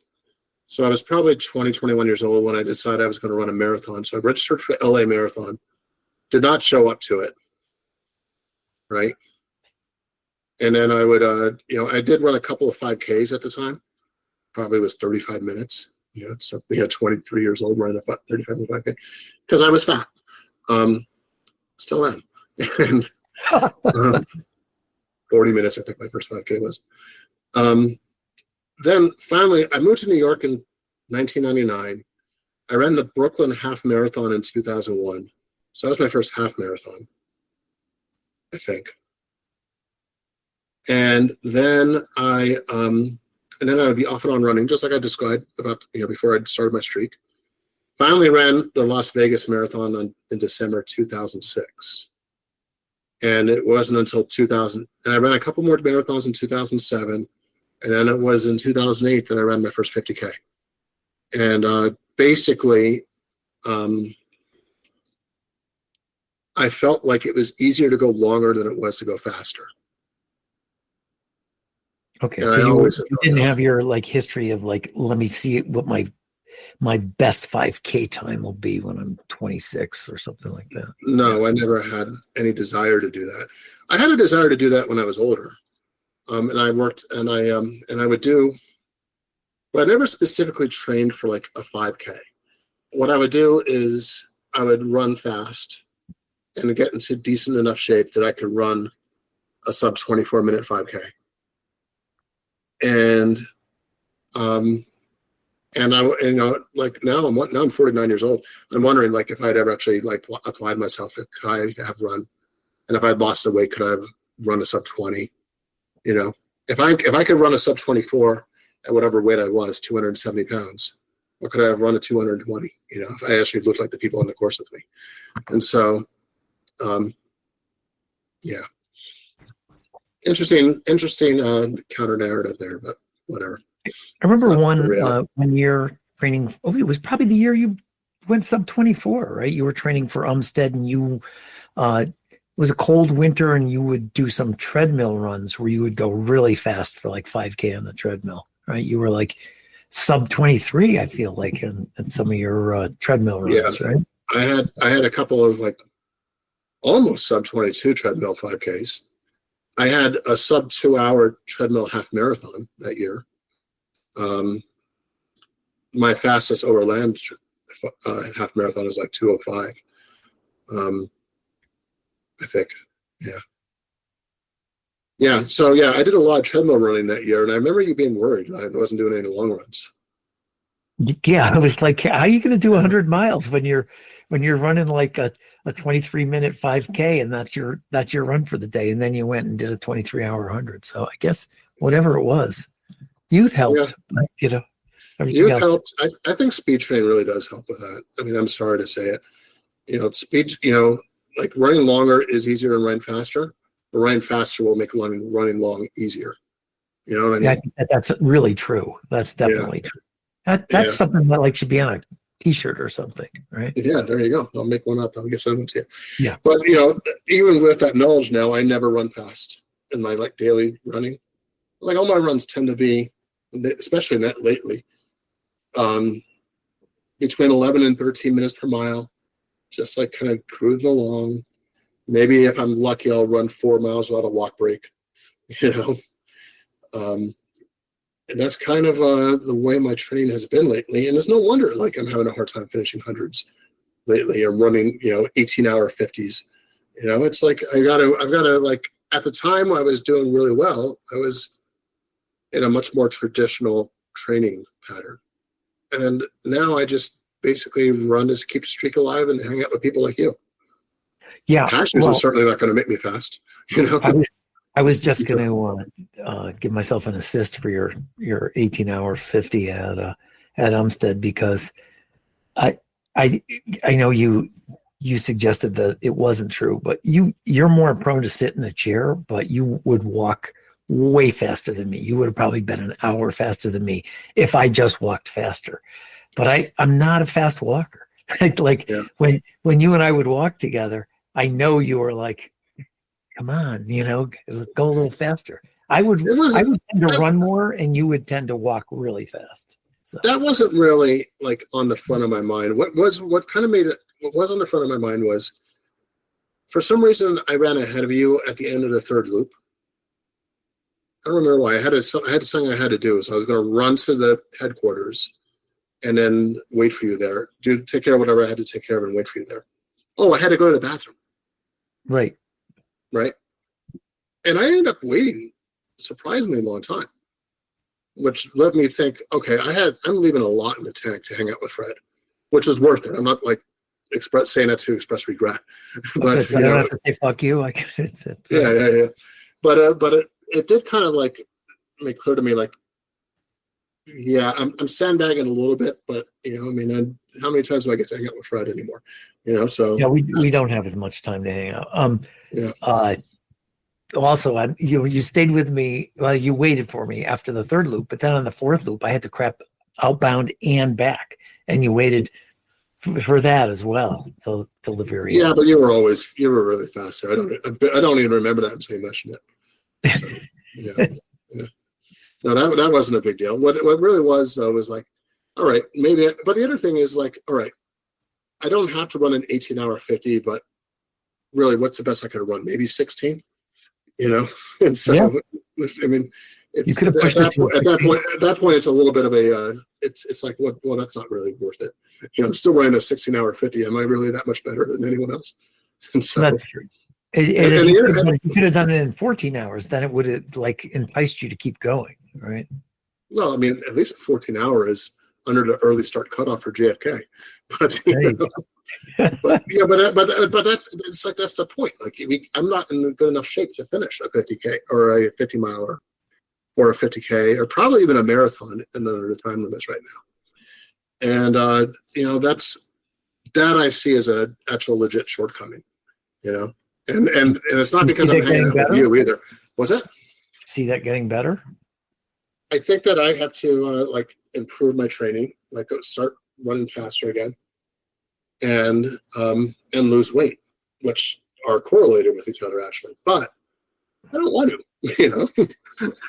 Speaker 4: So I was probably 20, 21 years old when I decided I was going to run a marathon. So I registered for LA Marathon, did not show up to it. Right. And then I would, I did run a couple of 5Ks at the time. Probably was 35 minutes. Something at 23 years old running a 35 minute 5K because I was fat. Still am. And 40 minutes, I think my first 5K was. Then finally, I moved to New York in 1999. I ran the Brooklyn Half Marathon in 2001. So that was my first half marathon, I think. And then I would be off and on running, just like I described about before I started my streak. Finally ran the Las Vegas Marathon in December 2006. And it wasn't until 2000, and I ran a couple more marathons in 2007, and then it was in 2008 that I ran my first 50K. And basically, I felt like it was easier to go longer than it was to go faster.
Speaker 3: Okay, and so you didn't have your like history of like, let me see what my best 5K time will be when I'm 26 or something like that.
Speaker 4: No, I never had any desire to do that. I had a desire to do that when I was older. And I worked and I would do, but I never specifically trained for like a 5K. What I would do is I would run fast and get into decent enough shape that I could run a sub 24 minute 5K. And And like now I'm 49 years old. I'm wondering like if I'd ever actually like applied myself, could I have run? And if I'd lost the weight, could I have run a sub 20? You know, if I could run a sub 24 at whatever weight I was, 270 pounds, or could I have run a 220? You know, if I actually looked like the people on the course with me. And so, yeah, interesting counter narrative there, but whatever.
Speaker 3: I remember one year training. Oh, it was probably the year you went sub 24, right? You were training for Umstead, and you it was a cold winter, and you would do some treadmill runs where you would go really fast for like 5K on the treadmill, right? You were like sub 23, I feel like, in some of your treadmill runs, right?
Speaker 4: I had a couple of like almost sub 22 treadmill 5Ks. I had a sub 2 hour treadmill half marathon that year. My fastest overland half marathon was like 2:05. I think. Yeah. So yeah, I did a lot of treadmill running that year, and I remember you being worried I wasn't doing any long runs.
Speaker 3: Yeah, I was like, how are you going to do 100 miles when you're running like a 23-minute 5K, and that's your run for the day, and then you went and did a 23-hour 100. So I guess whatever it was, youth helped. Yeah. You know,
Speaker 4: youth helped. I think speed training really does help with that. I mean, I'm sorry to say it. You know, speed. You know, like running longer is easier than running faster. But running faster will make running long easier. You know what I mean?
Speaker 3: Yeah, I think that's really true. That's definitely true. That's something that like should be on a T-shirt or something, right?
Speaker 4: Yeah, there you go. I'll make one up. I'll get send it to you.
Speaker 3: Yeah.
Speaker 4: But you know, even with that knowledge now, I never run fast in my like daily running. Like all my runs tend to be, especially that lately, between 11 and 13 minutes per mile, just like kind of cruising along. Maybe if I'm lucky, I'll run 4 miles without a walk break, you know. And that's kind of the way my training has been lately. And it's no wonder, like, I'm having a hard time finishing hundreds lately. I'm running, 18-hour 50s. You know, it's like I've got to like, at the time I was doing really well, I was in a much more traditional training pattern. And now I just basically run to keep the streak alive and hang out with people like you.
Speaker 3: Yeah.
Speaker 4: Passions are certainly not going to make me fast, you know.
Speaker 3: I was just going to give myself an assist for your 18-hour 50 at Umstead, because I know you suggested that it wasn't true, but you're more prone to sit in a chair, but you would walk way faster than me. You would have probably been an hour faster than me if I just walked faster. But I'm not a fast walker. When you and I would walk together, I know you were like, come on, go a little faster. I would tend to run more, and you would tend to walk really fast. So
Speaker 4: that wasn't really like on the front of my mind. What was on the front of my mind was, for some reason, I ran ahead of you at the end of the third loop. I don't remember why. I had something I had to do, so I was going to run to the headquarters and then wait for you there. Take care of whatever I had to take care of and wait for you there. Oh, I had to go to the bathroom.
Speaker 3: Right.
Speaker 4: And I ended up waiting a surprisingly long time, which led me to think, okay, I'm leaving a lot in the tank to hang out with Phred, which was worth it. I'm not like saying that to express regret, but
Speaker 3: I don't have to say fuck you.
Speaker 4: Yeah. But it did kind of like make clear to me, like, yeah, I'm sandbagging a little bit, but how many times do I get to hang out with Phred anymore? So
Speaker 3: yeah, we don't have as much time to hang out. Also, you stayed with me. Well, you waited for me after the third loop, but then on the fourth loop, I had to crap outbound and back, and you waited for that as well till the very end.
Speaker 4: Yeah, but you were really fast there. I don't even remember that until you mentioned it. So, yeah. No, that wasn't a big deal. What really was, though, was like, all right, maybe. But the other thing is like, all right, I don't have to run an 18-hour 50, but really, what's the best I could run? Maybe 16. And so I mean,
Speaker 3: you could have pushed it to
Speaker 4: at that point, it's a little bit of a it's like, well, that's not really worth it. I'm still running a 16-hour 50. Am I really that much better than anyone else? And so
Speaker 3: that's true. If you could have done it in 14 hours, then it would have like enticed you to keep going, right?
Speaker 4: Well, I mean, at least 14 hours under the early start cutoff for JFK. But
Speaker 3: Hey.
Speaker 4: but that's the point. Like I'm not in good enough shape to finish a 50K or a 50 miler or a 50K or probably even a marathon under the time limits right now. And that I see as a actual legit shortcoming. And it's not because I'm hanging out with you either. Was it?
Speaker 3: See that getting better?
Speaker 4: I think that I have to improve my training, start running faster again, and lose weight, which are correlated with each other actually. But I don't want to,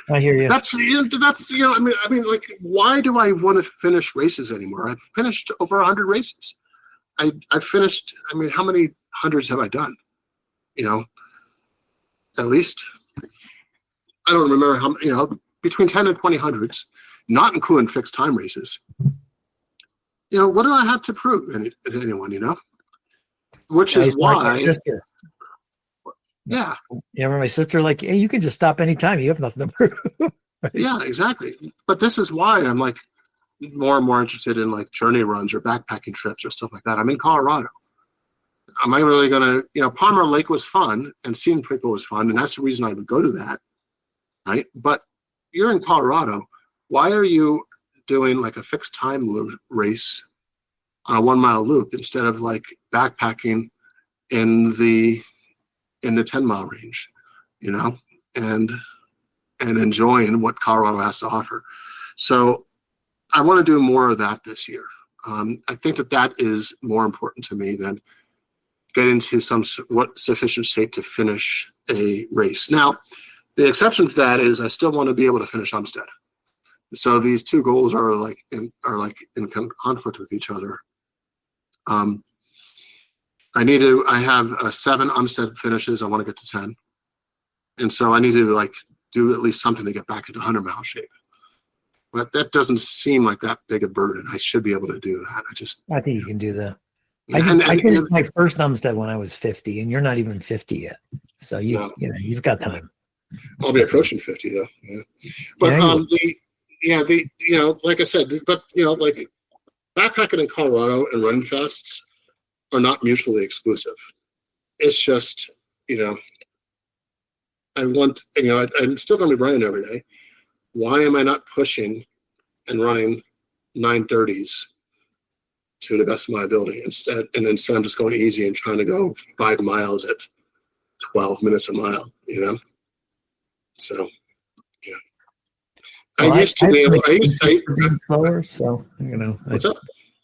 Speaker 3: I hear you.
Speaker 4: That's I mean, why do I want to finish races anymore? I've finished over 100 races. I've finished. I mean, how many hundreds have I done? At least I don't remember how. Between 10 and 20 hundreds, not including fixed time races. What do I have to prove to anyone? Which is why.
Speaker 3: My sister.
Speaker 4: Yeah.
Speaker 3: My sister, hey, you can just stop anytime. You have nothing to prove. Right?
Speaker 4: Yeah, exactly. But this is why I'm more and more interested in journey runs or backpacking trips or stuff like that. I'm in Colorado. Am I really going to, Palmer Lake was fun and seeing people was fun. And that's the reason I would go to that. Right. But you're in Colorado. Why are you doing a fixed time race on a 1 mile loop instead of backpacking in the 10 mile range, and enjoying what Colorado has to offer? So I want to do more of that this year. I think that is more important to me than getting to sufficient shape to finish a race. Now, the exception to that is I still want to be able to finish Umstead. So these two goals are in conflict with each other. I have 7 Umstead finishes. I want to get to 10. And so I need to do at least something to get back into 100-mile shape. But that doesn't seem like that big a burden. I should be able to do that.
Speaker 3: I think you can do that. I finished my first Umstead when I was 50, and you're not even 50 yet. So you've got time.
Speaker 4: I'll be approaching 50 though. Yeah. But like I said, but backpacking in Colorado and running fests are not mutually exclusive. It's just, I want, I'm still going to be running every day. Why am I not pushing and running 9:30s to the best of my ability instead I'm just going easy and trying to go 5 miles at 12 minutes a mile, So, yeah.
Speaker 3: Well,
Speaker 4: I used to be able to
Speaker 3: being slower, so
Speaker 4: what's up?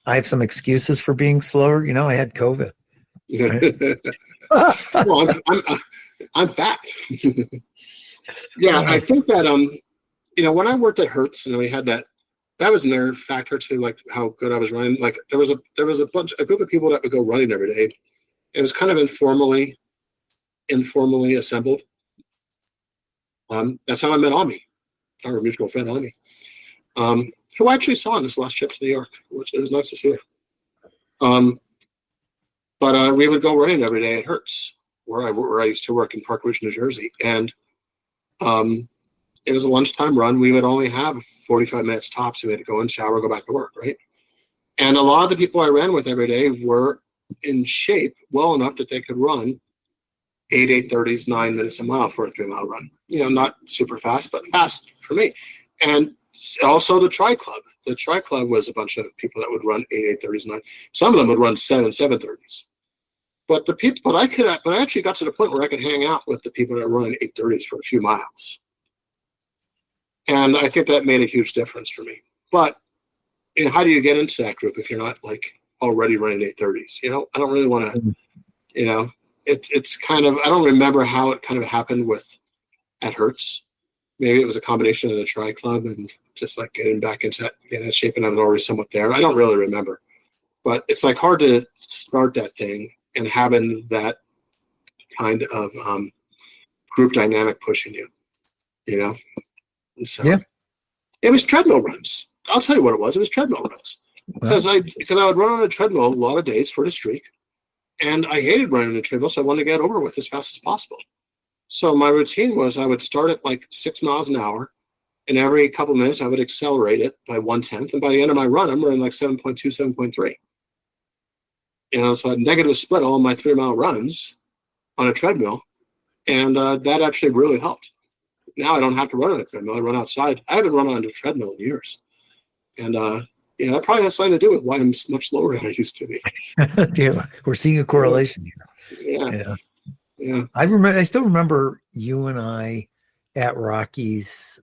Speaker 3: I have some excuses for being slower. I had COVID. Right?
Speaker 4: Well, I'm fat. Yeah, I think that when I worked at Hertz and we had that was another factor to how good I was running. There was a group of people that would go running every day. It was kind of informally assembled. That's how I met Ami, our mutual friend Ami, who I actually saw on this last trip to New York, which it was nice to see her. But we would go running every day at Hertz, where I used to work in Park Ridge, New Jersey, and it was a lunchtime run. We would only have 45 minutes tops. We had to go in, shower, go back to work, right? And a lot of the people I ran with every day were in shape well enough that they could run 8:30s, 9 minutes a mile for a 3-mile run. Not super fast, but fast for me. And also the Tri Club. The Tri Club was a bunch of people that would run 8:30s, 9. Some of them would run 7:30s. But I actually got to the point where I could hang out with the people that run 8:30s for a few miles. And I think that made a huge difference for me. But how do you get into that group if you're not already running 8:30s? I don't really want to, it's kind of, I don't remember how it kind of happened at Hertz. Maybe it was a combination of the Tri Club and just getting back into that shape, and I was already somewhat there. I don't really remember. But it's hard to start that thing and having that kind of group dynamic pushing you, And so it was treadmill runs. I'll tell you what it was. It was treadmill runs. Because I would run on a treadmill a lot of days for the streak. And I hated running on the treadmill, so I wanted to get over with as fast as possible. So my routine was I would start at 6 miles an hour, And every couple minutes, I would accelerate it by 1/10. And by the end of my run, I'm running like 7.2, 7.3. So I negative split all my 3-mile runs on a treadmill. And that actually really helped. Now I don't have to run on a treadmill. I run outside. I haven't run on a treadmill in years. And that probably has something to do with why I'm much slower than I used to be.
Speaker 3: Yeah, we're seeing a correlation here.
Speaker 4: Yeah.
Speaker 3: I still remember you and I at Rockies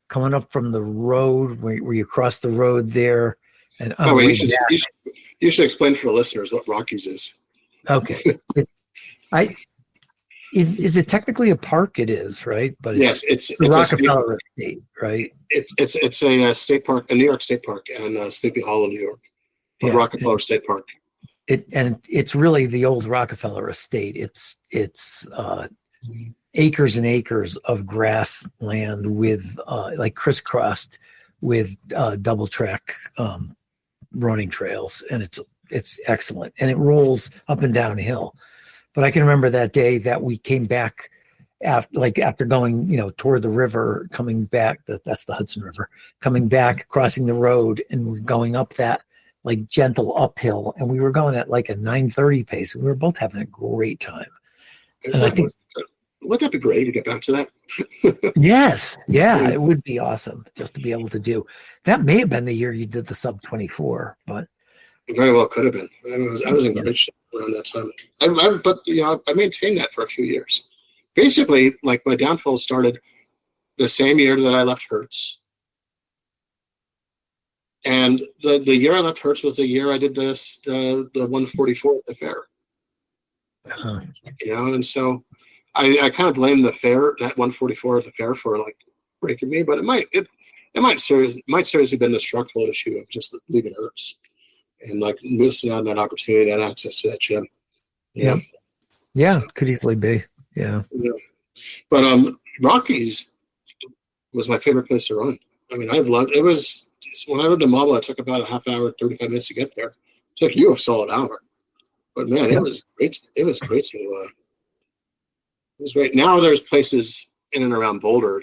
Speaker 3: coming up from the road where you cross the road there. And
Speaker 4: you should explain for the listeners what Rockies is.
Speaker 3: Okay. Is it technically a park? It is, right? But it's the Rockefeller Estate, right?
Speaker 4: It's a state park, a New York State Park, and Sleepy Hollow, New York, Rockefeller State Park. It's really the old Rockefeller Estate. It's acres and acres of grassland with like crisscrossed with double track running trails, and it's excellent, and it rolls up and down hill. But I can remember that day that we came back after going, toward the river, coming back, that's the Hudson River, coming back, crossing the road, and we're going up that like gentle uphill, and we were going at like a 9:30 pace, and we were both having a great time. And I think, would that be great to get back to that?
Speaker 3: Yes. Yeah, it would be awesome just to be able to do. That may have been the year you did the sub 24, but
Speaker 4: it very well could have been. I was in great shape around that time. But I maintained that for a few years. Basically, like my downfall started the same year that I left Hertz. And the year I left Hertz was the year I did the 144 at the fair. And so I kind of blame the fair, that 144 at the fair, for like breaking me, but it might seriously been the structural issue of just leaving Hertz and like missing out on that opportunity, that access to that gym.
Speaker 3: Yeah, could easily be. Yeah.
Speaker 4: But Rockies was my favorite place to run. I mean, I've loved it. Was when I lived in Marble, it took about a half hour, 35 minutes to get there. It took you a solid hour. But man, it was great. It was great to it was great. Now there's places in and around Boulder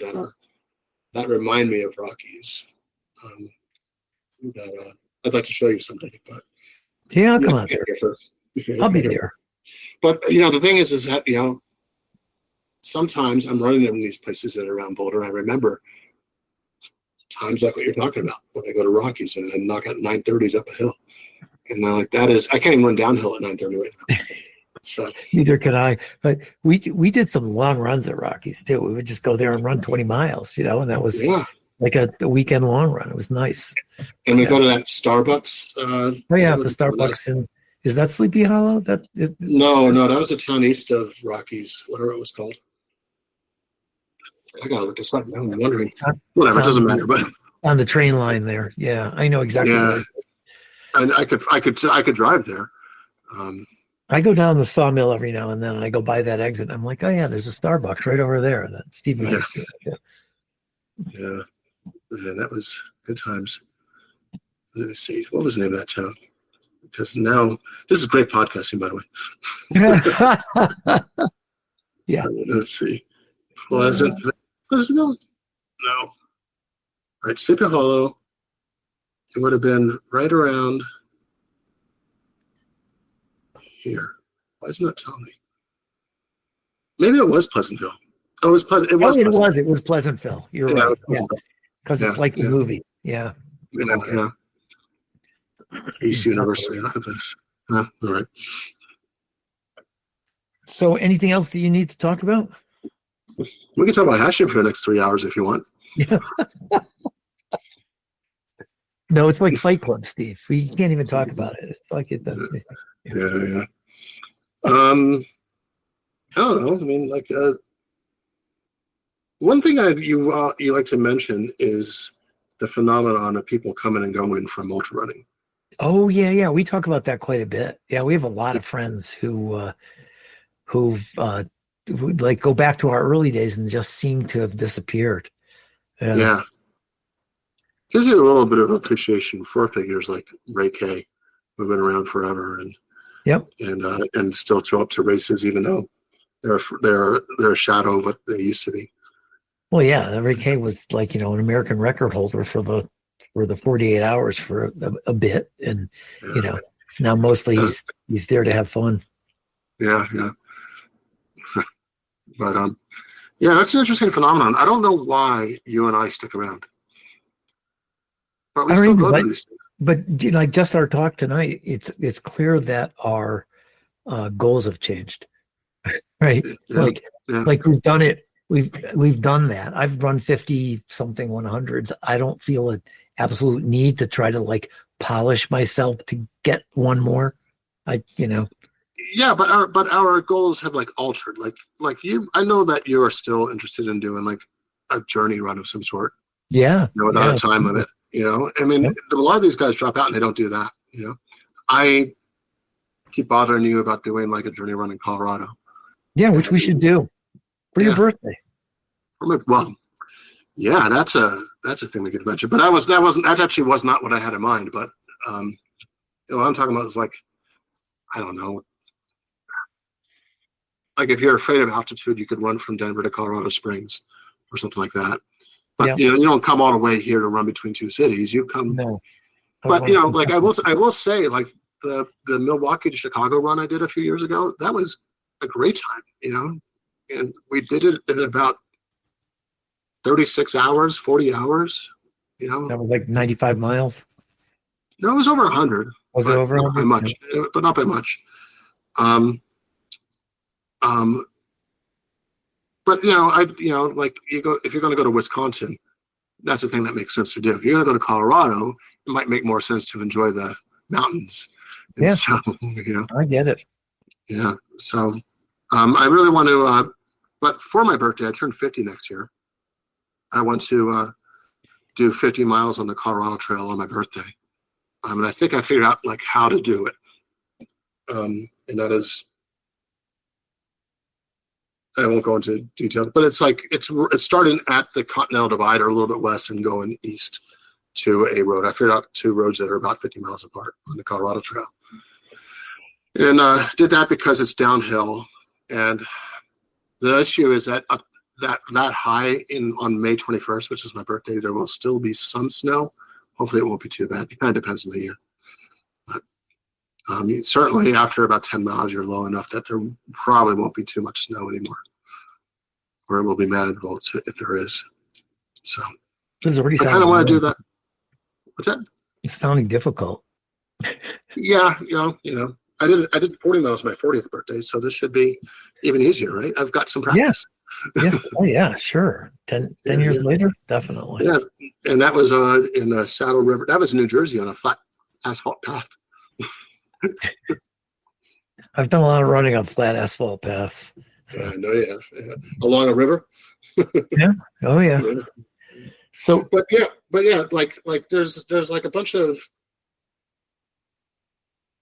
Speaker 4: that remind me of Rockies. I'd like to show you someday, but
Speaker 3: I'll come out there. I'll be there.
Speaker 4: But the thing is that sometimes I'm running in these places that are around Boulder. I remember times like what you're talking about when I go to Rockies and I knock out 930s up a hill, and I'm like, I can't even run downhill at 930 right now. So
Speaker 3: neither can I. But we did some long runs at Rockies too. We would just go there and run 20 miles, and that was like a weekend long run. It was nice.
Speaker 4: And we go to that Starbucks.
Speaker 3: The Starbucks is that Sleepy Hollow?
Speaker 4: No, that was a town east of Rockies, whatever it was called. I gotta look this up now. I'm wondering. Whatever, it doesn't matter. But
Speaker 3: on the train line there, I know exactly.
Speaker 4: Yeah, and I could drive there.
Speaker 3: I go down the Sawmill every now and then, and I go by that exit. And I'm like, oh yeah, there's a Starbucks right over there. That Steven Tursi.
Speaker 4: Yeah, that was good times. Let me see. What was the name of that town? Because now this is great podcasting, by the way.
Speaker 3: Yeah.
Speaker 4: Let's see. Pleasant. No. All right, Sleepy Hollow. It would have been right around here. Why isn't that telling me? Maybe it was Pleasantville. Oh, it was Pleasant. It
Speaker 3: was Pleasantville. You're right. Because it's like the movie. Yeah.
Speaker 4: East University. Look at this. All right.
Speaker 3: So, anything else that you need to talk about?
Speaker 4: We can talk about hashing for the next 3 hours if you want.
Speaker 3: No, it's like Fight Club, Steve. We can't even talk about it. It's like it.
Speaker 4: Yeah. I don't know. I mean, like one thing you like to mention is the phenomenon of people coming and going from ultra running.
Speaker 3: Oh yeah. We talk about that quite a bit. Yeah, we have a lot of friends who like go back to our early days and just seem to have disappeared.
Speaker 4: Yeah. Gives you a little bit of appreciation for figures like Ray Kay, who've been around forever and still show up to races even though they're a shadow of what they used to be.
Speaker 3: Well, yeah, Ray Kay was like, an American record holder for the 48 hours for a bit. And,
Speaker 4: Yeah.
Speaker 3: now mostly he's there to have fun.
Speaker 4: Yeah. But yeah, that's an interesting phenomenon. I don't know why you and I stick around, but we still go to these things.
Speaker 3: But like just our talk tonight, it's clear that our goals have changed, right?
Speaker 4: Yeah.
Speaker 3: Like we've done it. We've done that. I've run 50 something 100s. I don't feel an absolute need to try to like polish myself to get one more.
Speaker 4: Yeah, but our goals have like altered. Like you, I know that you are still interested in doing like a journey run of some sort.
Speaker 3: Yeah.
Speaker 4: Without a time limit. I mean, a lot of these guys drop out and they don't do that. I keep bothering you about doing like a journey run in Colorado.
Speaker 3: Yeah, which we should do for your birthday.
Speaker 4: Well, yeah, that's a thing we could mention. But that actually was not what I had in mind. But what I'm talking about is like, I don't know. Like if you're afraid of altitude, you could run from Denver to Colorado Springs or something like that. But you don't come all the way here to run between two cities. You come. No. But like I will say, like the Milwaukee to Chicago run I did a few years ago, that was a great time. And we did it in about 36 hours, 40 hours.
Speaker 3: That was like 95 miles.
Speaker 4: No, it was over 100.
Speaker 3: Was it over 100?
Speaker 4: Not by much, but not by much. But like if you're going to go to Wisconsin, that's the thing that makes sense to do. If you're going to go to Colorado, it might make more sense to enjoy the mountains. And
Speaker 3: yeah.
Speaker 4: So,
Speaker 3: I get it.
Speaker 4: Yeah. So, I really want to, but for my birthday, I turn 50 next year. I want to do 50 miles on the Colorado Trail on my birthday. And I think I figured out like how to do it. And that is, I won't go into details, but it's like it's starting at the Continental Divide or a little bit west and going east to a road. I figured out two roads that are about 50 miles apart on the Colorado Trail, and did that because it's downhill. And the issue is that that high on May 21st, which is my birthday, there will still be some snow. Hopefully, it won't be too bad. It kind of depends on the year. But certainly after about 10 miles, you're low enough that there probably won't be too much snow anymore, or it will be manageable if there is. So I kind of want to do that. What's that?
Speaker 3: It's sounding difficult.
Speaker 4: Yeah, I did 40 miles my 40th birthday, so this should be even easier, right? I've got some practice.
Speaker 3: Yes. Oh yeah, sure. 10 years later, definitely.
Speaker 4: Yeah, and that was in Saddle River. That was in New Jersey on a flat asphalt path.
Speaker 3: I've done a lot of running on flat asphalt paths.
Speaker 4: So. I know you have. Yeah. Along a river.
Speaker 3: Yeah. Oh yeah. So,
Speaker 4: but yeah, like there's like a bunch of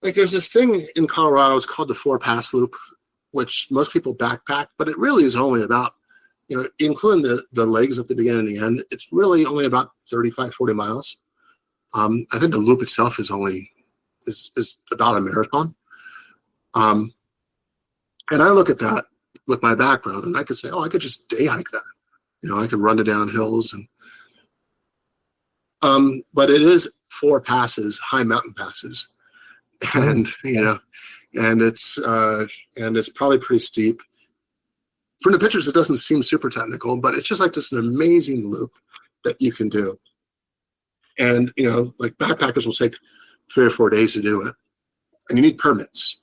Speaker 4: like there's this thing in Colorado. It's called the 4-Pass Loop, which most people backpack, but it really is only about, including the legs at the beginning and the end, it's really only about 35, 40 miles. I think the loop itself is about a marathon. And I look at that with my background and I could say, I could just day hike that. I could run it down hills but it is 4 passes, high mountain passes. And, and it's probably pretty steep. From the pictures, it doesn't seem super technical, but it's just like this an amazing loop that you can do. And, like backpackers will take 3 or 4 days to do it. And you need permits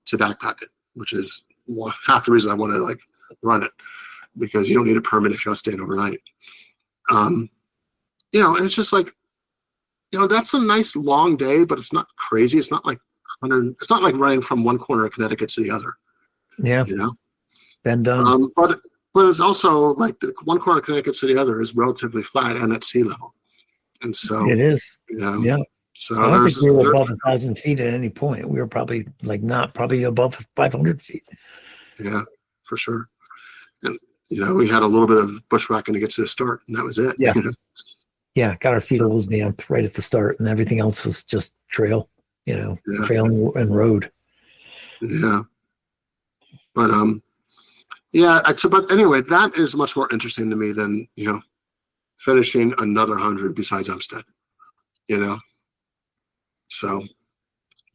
Speaker 4: to backpack it, which is half the reason I want to like run it, because you don't need a permit if you're not staying overnight. And it's just like, that's a nice long day, but it's not crazy. It's not like it's not like running from one corner of Connecticut to the other.
Speaker 3: Yeah. Been done.
Speaker 4: But it's also like the one corner of Connecticut to the other is relatively flat and at sea level. And so
Speaker 3: it is. Yeah.
Speaker 4: So
Speaker 3: I don't think we were above 1,000 feet at any point. We were probably probably above 500 feet.
Speaker 4: Yeah, for sure. And, we had a little bit of bushwhacking to get to the start, and that was it.
Speaker 3: Yeah. Yeah, got our feet a little damp right at the start, and everything else was just trail, trail and road.
Speaker 4: Yeah. But, Yeah. But anyway, that is much more interesting to me than, finishing another 100 besides Umstead, So,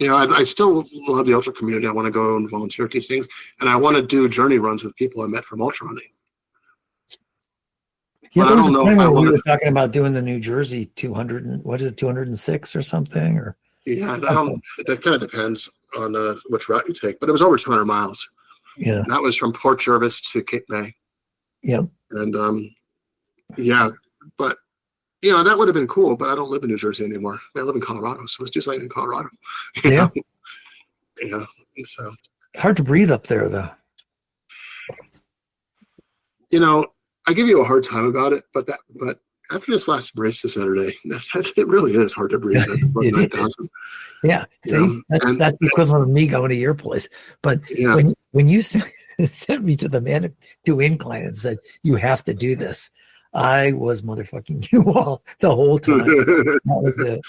Speaker 4: I still love the ultra community. I want to go and volunteer at these things, and I want to do journey runs with people I met from ultra running.
Speaker 3: Yeah,
Speaker 4: but
Speaker 3: there
Speaker 4: I
Speaker 3: was
Speaker 4: don't
Speaker 3: a
Speaker 4: know
Speaker 3: time
Speaker 4: if I
Speaker 3: where we
Speaker 4: want
Speaker 3: were
Speaker 4: to.
Speaker 3: talking about doing the New Jersey 200, what is it, 206 or something? Or
Speaker 4: Yeah, that kind of depends on which route you take, but it was over 200 miles.
Speaker 3: yeah,
Speaker 4: And that was from Port Jervis to Cape May.
Speaker 3: yeah,
Speaker 4: And yeah, but that would have been cool, but I don't live in New Jersey anymore. I live in Colorado, so let's do something in Colorado.
Speaker 3: yeah.
Speaker 4: Yeah. So
Speaker 3: It's hard to breathe up there, though.
Speaker 4: I give you a hard time about it, but after this last race this Saturday, it really is hard to breathe at 9,000.
Speaker 3: Yeah, see, that's the equivalent of me going to your place. But
Speaker 4: Yeah.
Speaker 3: when you sent me to the Manitou incline and said you have to do this, I was motherfucking you all the whole time. That was it.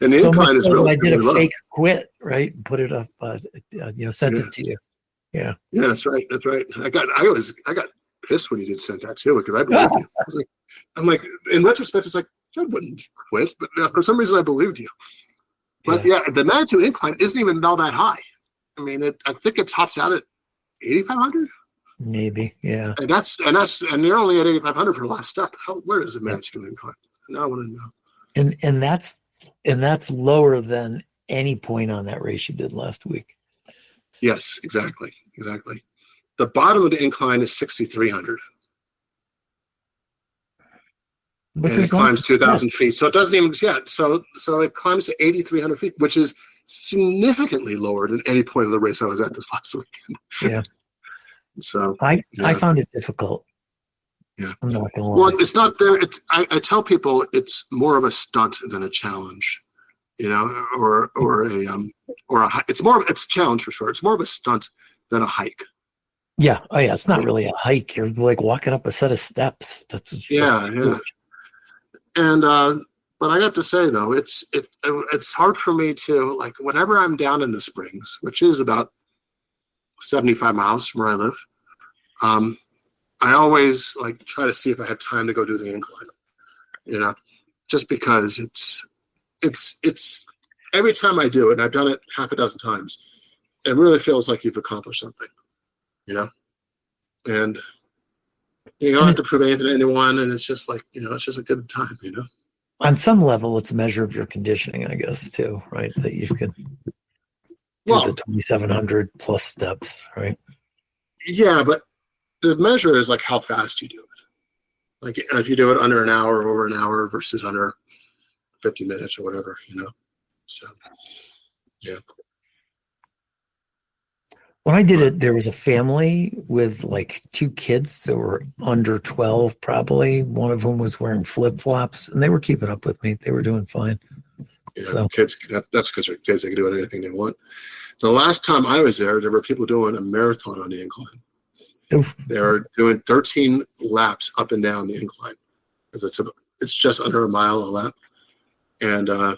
Speaker 4: And the
Speaker 3: So
Speaker 4: incline is really,
Speaker 3: I did
Speaker 4: really
Speaker 3: a
Speaker 4: low.
Speaker 3: fake quit, right? And put it up, sent it to you. Yeah.
Speaker 4: Yeah, that's right. That's right. I got pissed when you did send that too, because I believed you. I'm like, in retrospect, it's like, I wouldn't quit, but for some reason I believed you. But yeah, the Manitou incline isn't even all that high. I mean, I think it tops out at 8,500.
Speaker 3: Maybe, yeah.
Speaker 4: And you're only at 8,500 for the last step. Where is the Manitou incline? Now I want to know.
Speaker 3: And that's lower than any point on that race you did last week.
Speaker 4: Yes, exactly. The bottom of the incline is 6,300.
Speaker 3: But
Speaker 4: and it climbs 2,000 feet. So it doesn't even, so it climbs to 8,300 feet, which is significantly lower than any point of the race I was at this last weekend.
Speaker 3: Yeah.
Speaker 4: So
Speaker 3: I found it difficult.
Speaker 4: Yeah.
Speaker 3: I'm not gonna lie.
Speaker 4: Well, it's not there. I tell people it's more of a stunt than a challenge, or it's a challenge for sure. It's more of a stunt than a hike.
Speaker 3: Yeah. Oh yeah. It's not really a hike. You're like walking up a set of steps.
Speaker 4: Yeah. And but I have to say though, it's hard for me to, like, whenever I'm down in the Springs, which is about 75 miles from where I live, I always try to see if I have time to go do the incline, just because it's every time I do it, and I've done it half a dozen times, it really feels like you've accomplished something, and you don't have to prove anything to anyone, and it's just it's just a good time,
Speaker 3: On some level, it's a measure of your conditioning, I guess, too, right? That you could do the 2,700 plus steps, right?
Speaker 4: Yeah, but the measure is how fast you do it. Like if you do it under an hour or over an hour versus under 50 minutes or whatever, So, yeah.
Speaker 3: When I did it, there was a family with 2 kids that were under 12, probably. One of them was wearing flip-flops, and they were keeping up with me. They were doing fine.
Speaker 4: Yeah,
Speaker 3: So.
Speaker 4: Kids, that's because they're kids. They can do anything they want. The last time I was there were people doing a marathon on the incline.
Speaker 3: Oof.
Speaker 4: They were doing 13 laps up and down the incline, because it's just under a mile a lap. And I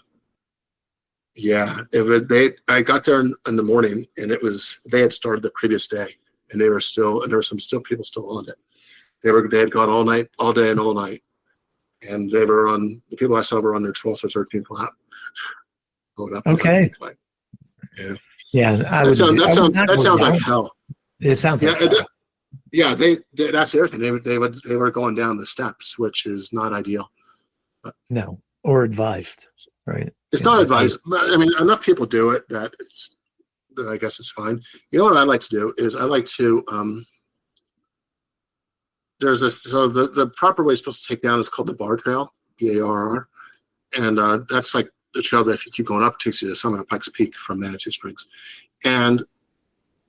Speaker 4: got there in the morning, and they had started the previous day, and there were some people still on it. They had gone all day and all night, and the people I saw were on their 12th or 13th lap, going up.
Speaker 3: Okay.
Speaker 4: Yeah.
Speaker 3: Yeah.
Speaker 4: That sounds like hell.
Speaker 3: It sounds like hell.
Speaker 4: Yeah, that's the other thing. They were going down the steps, which is not ideal. But
Speaker 3: no, or advised, right?
Speaker 4: It's not advised. I mean, enough people do it that I guess it's fine. You know what I like to do is I like to the proper way you're supposed to take down is called the bar trail, BARR, and that's the trail that if you keep going up takes you to the summit of Pikes Peak from Manitou Springs, and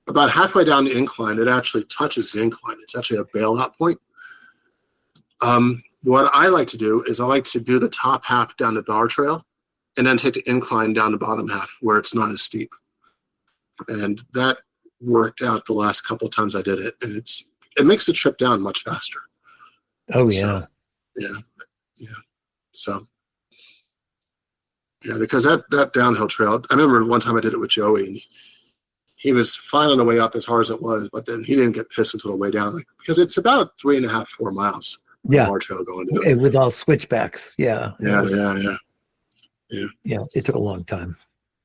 Speaker 4: about halfway down the incline, it actually touches the incline. It's actually a bailout point. What I like to do is I like to do the top half down the bar trail, and then take the incline down the bottom half where it's not as steep. And that worked out the last couple of times I did it, and it makes the trip down much faster.
Speaker 3: Oh yeah.
Speaker 4: So, yeah. So yeah, because that downhill trail, I remember one time I did it with Joey, and he was fine on the way up as hard as it was, but then he didn't get pissed until the way down, because it's about 3.5, 4 miles.
Speaker 3: Yeah,
Speaker 4: Bar trail going down.
Speaker 3: with all switchbacks. Yeah,
Speaker 4: Yeah.
Speaker 3: It took a long time.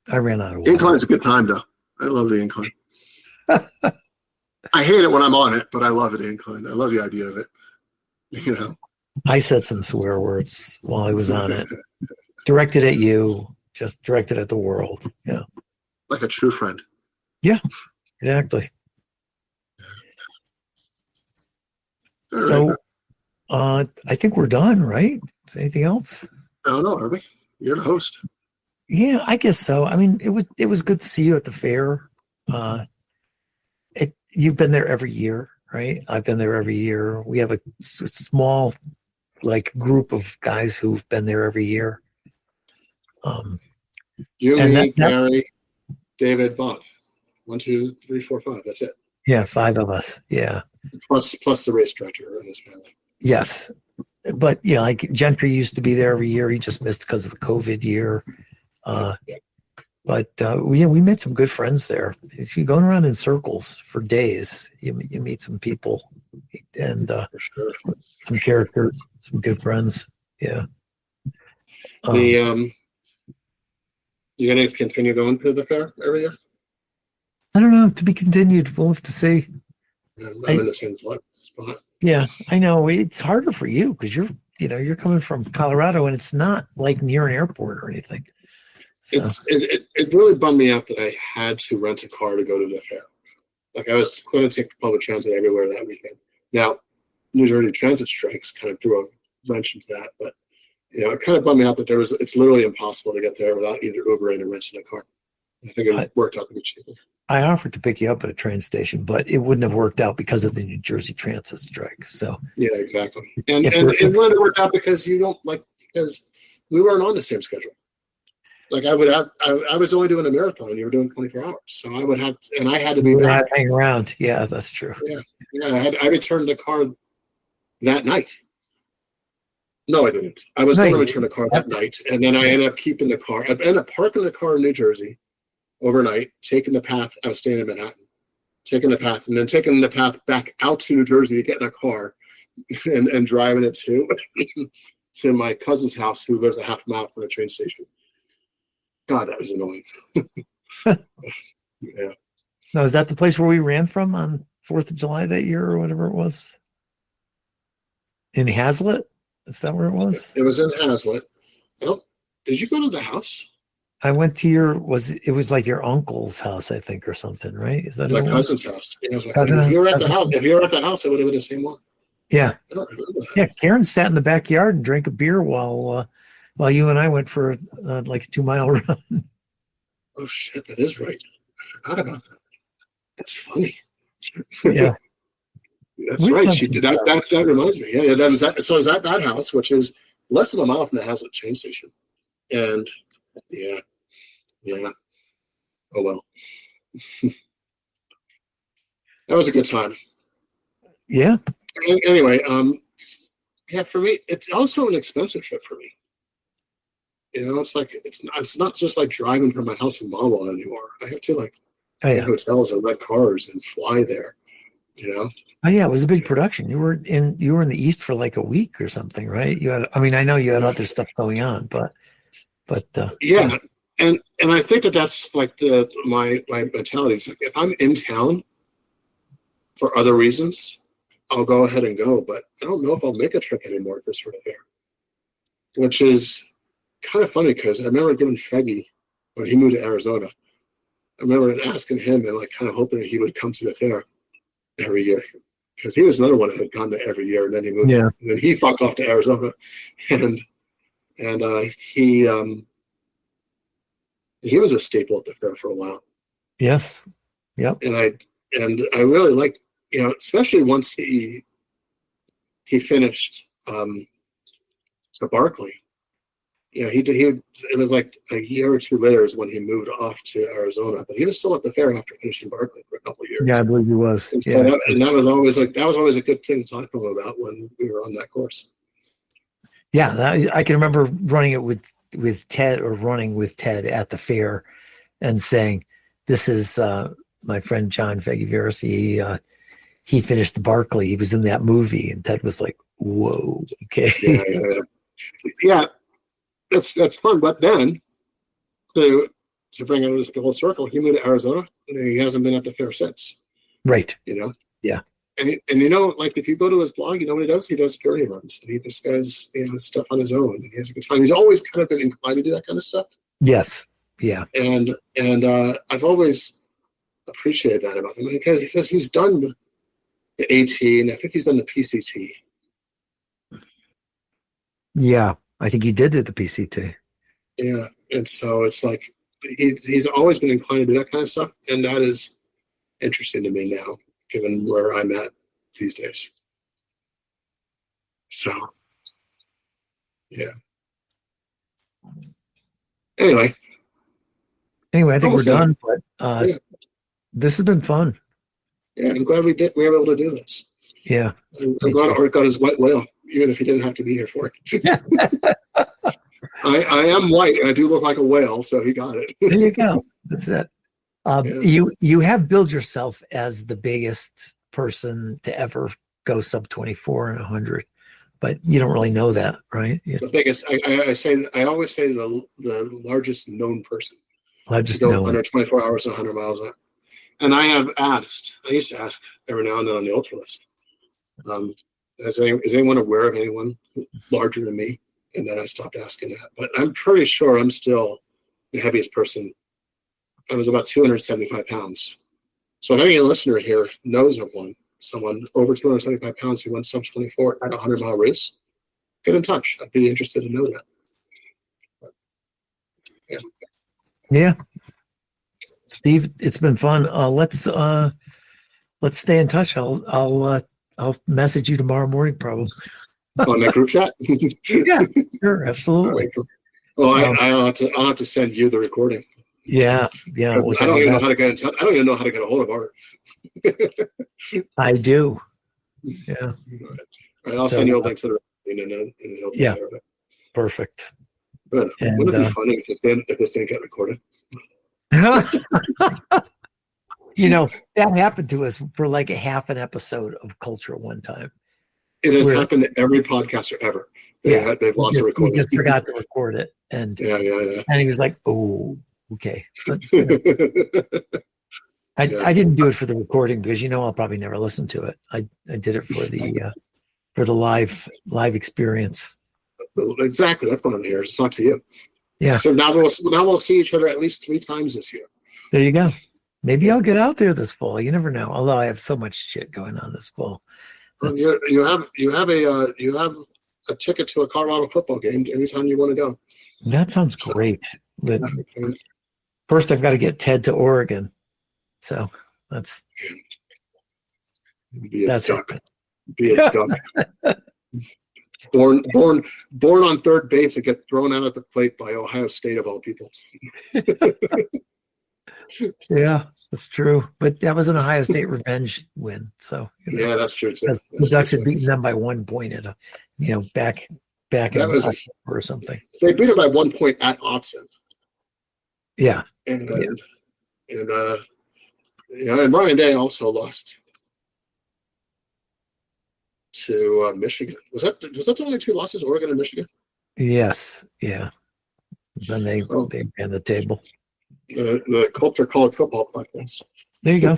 Speaker 3: I ran out of water.
Speaker 4: Incline's a good time, though. I love the incline. I hate it when I'm on it, but I love the incline. I love the idea of it. You know,
Speaker 3: I said some swear words while I was on it, directed at you, just directed at the world. Yeah,
Speaker 4: like a true friend.
Speaker 3: Yeah, exactly.
Speaker 4: All
Speaker 3: So,
Speaker 4: right.
Speaker 3: I think we're done, right? Is anything else?
Speaker 4: I don't know, are we? You're the host.
Speaker 3: Yeah, I guess so. I mean, it was good to see you at the fair. You've been there every year, right? I've been there every year. We have a small, like, group of guys who've been there every year.
Speaker 4: You, me, Gary, David, Bob. 1, 2, 3, 4, 5. That's it.
Speaker 3: Yeah, 5 of us. Yeah.
Speaker 4: Plus the race director and his family.
Speaker 3: Yes. But yeah, like Gentry used to be there every year. He just missed because of the COVID year. But we made some good friends there. You're going around in circles for days. You meet some people and
Speaker 4: For sure.
Speaker 3: some characters, some good friends. Yeah.
Speaker 4: You gonna continue going to the fair every year?
Speaker 3: I don't know. To be continued. We'll have to see.
Speaker 4: I'm in the same spot.
Speaker 3: Yeah, I know. It's harder for you because you're coming from Colorado and it's not like near an airport or anything. So.
Speaker 4: It really bummed me out that I had to rent a car to go to the fair. Like, I was going to take public transit everywhere that weekend. Now, New Jersey transit strikes kind of threw a wrench into that, but it kind of bummed me out that it's literally impossible to get there without either Ubering or renting a car. I think it worked out to be cheaper.
Speaker 3: I offered to pick you up at a train station, but it wouldn't have worked out because of the New Jersey transit strike. So
Speaker 4: yeah, exactly. And it wouldn't have worked out because because we weren't on the same schedule. Like, I was only doing a marathon. You were doing 24 hours. So I would have, and I had to be back.
Speaker 3: Hang around. Yeah, that's true.
Speaker 4: Yeah. I returned the car that night. No, I didn't. I was going to return the car that night, and then I ended up keeping the car. I ended up parking the car in New Jersey overnight, taking the path. I was staying in Manhattan, taking the path, and then taking the path back out to New Jersey to get in a car and driving it to my cousin's house, who lives a half mile from the train station. God, that was annoying. Yeah.
Speaker 3: Now, is that the place where we ran from on 4th of July that year or whatever it was? In Hazlitt? Is that where it was?
Speaker 4: It was in Hazlitt. Did you go to the house?
Speaker 3: I went to it was like your uncle's house, I think, or something, right? Is that
Speaker 4: my cousin's house? If you were at the house, it would have been the same one.
Speaker 3: Yeah.
Speaker 4: I don't remember that.
Speaker 3: Yeah, Karen sat in the backyard and drank a beer while you and I went for like a 2-mile run.
Speaker 4: Oh shit, that is right. I forgot about that. That's funny.
Speaker 3: Yeah.
Speaker 4: That's right. She did that. That reminds me. Yeah, that was that. So I was at that house, which is less than a mile from the Hazlitt train station. And yeah. Oh well. That was a good time.
Speaker 3: Yeah.
Speaker 4: Anyway, yeah, for me, it's also an expensive trip for me. It's like it's not just like driving from my house in Marlboro anymore. I have to get hotels and rent cars and fly there.
Speaker 3: Oh yeah, it was a big production. You were in the East for like a week or something, right? I know you had other stuff going on, but
Speaker 4: yeah. And I think that's like my mentality. It's like, if I'm in town for other reasons, I'll go ahead and go. But I don't know if I'll make a trip anymore just for the fair, which is kind of funny because I remember giving Freggy when he moved to Arizona. I remember asking him and kind of hoping that he would come to the fair every year, because he was another one that had gone to every year, and then he moved.
Speaker 3: Yeah.
Speaker 4: And then he fucked off to Arizona, and he was a staple at the fair for a while.
Speaker 3: Yes. Yep.
Speaker 4: And I really liked, especially once he finished the Barkley. Yeah, he did. It was like a year or two later is when he moved off to Arizona, but he was still at the fair after finishing Barkley for a couple of years.
Speaker 3: Yeah, I believe he was.
Speaker 4: And so that was always a good thing to talk to him about when we were on that course.
Speaker 3: Yeah, I can remember running it with Ted, or running with Ted at the fair, and saying, "This is my friend John Fegiveris, he finished the Barkley. He was in that movie, and Ted was like, "Whoa, okay."
Speaker 4: Yeah, that's fun. But then to bring it to full circle, he moved to Arizona, and he hasn't been at the fair since.
Speaker 3: Right.
Speaker 4: Yeah. And like if you go to his blog, you know what he does? He does journey runs, and he just does stuff on his own, and he has a good time. He's always kind of been inclined to do that kind of stuff.
Speaker 3: Yes. Yeah.
Speaker 4: And I've always appreciated that about him because he's done the AT, and I think he's done the PCT.
Speaker 3: Yeah, I think he did the PCT.
Speaker 4: Yeah, and so it's like he's always been inclined to do that kind of stuff, and that is interesting to me now, given where I'm at these days. So, yeah. Anyway,
Speaker 3: I think we're done. But this has been fun.
Speaker 4: Yeah, I'm glad we were able to do this.
Speaker 3: Yeah,
Speaker 4: I'm glad Art got his white whale, even if he didn't have to be here for it. I am white, and I do look like a whale, so he got it.
Speaker 3: There you go. That's it. You have billed yourself as the biggest person to ever go sub 24 and 100, but you don't really know that, right?
Speaker 4: The biggest. I always say the largest known person.
Speaker 3: Largest
Speaker 4: known.
Speaker 3: known.
Speaker 4: Under 24 hours and 100 miles. And I used to ask every now and then on the ultra list, is anyone aware of anyone larger than me? And then I stopped asking that. But I'm pretty sure I'm still the heaviest person. I was about 275 pounds. So if any listener here knows of someone over 275 pounds who went sub 24 at a 100-mile race, get in touch. I'd be interested to know that. But,
Speaker 3: yeah. Steve, it's been fun. Let's stay in touch. I'll message you tomorrow morning, probably.
Speaker 4: On that group chat?
Speaker 3: Yeah, sure, absolutely.
Speaker 4: Right, cool. Well, I'll have to send you the recording.
Speaker 3: Yeah.
Speaker 4: I don't even know how to get in touch. I don't even know how to get a hold of Art.
Speaker 3: I do. Yeah.
Speaker 4: All right, I'll send you a link to the recording, and he'll take care of it.
Speaker 3: Perfect.
Speaker 4: Good. Wouldn't it be funny if this didn't get recorded?
Speaker 3: That happened to us for like a half an episode of Culture one time.
Speaker 4: It has happened to every podcaster ever. They've lost a recording.
Speaker 3: We just forgot to record it. And and he was like, "Oh, okay." But, I didn't do it for the recording because I'll probably never listen to it. I did it for the live experience.
Speaker 4: Exactly. That's what I'm here. It's not to you.
Speaker 3: Yeah.
Speaker 4: So now we'll see each other at least 3 times this year.
Speaker 3: There you go. Maybe I'll get out there this fall. You never know. Although I have so much shit going on this fall.
Speaker 4: You have a ticket to a Colorado football game anytime you want to go.
Speaker 3: That sounds great. But first, I've got to get Ted to Oregon. So that's
Speaker 4: duck. Be a duck. Born on third base and get thrown out at the plate by Ohio State of all people.
Speaker 3: Yeah, that's true. But that was an Ohio State revenge win. So
Speaker 4: yeah, that's true too.
Speaker 3: The Ducks had beaten them by 1 point at back in or something.
Speaker 4: They beat them by 1 point at Autzen.
Speaker 3: Yeah.
Speaker 4: And Ryan Day also lost to Michigan. Was that the only 2 losses, Oregon and Michigan?
Speaker 3: Yes. Yeah. Then they ran the table.
Speaker 4: The Culture College Football Podcast.
Speaker 3: There you go.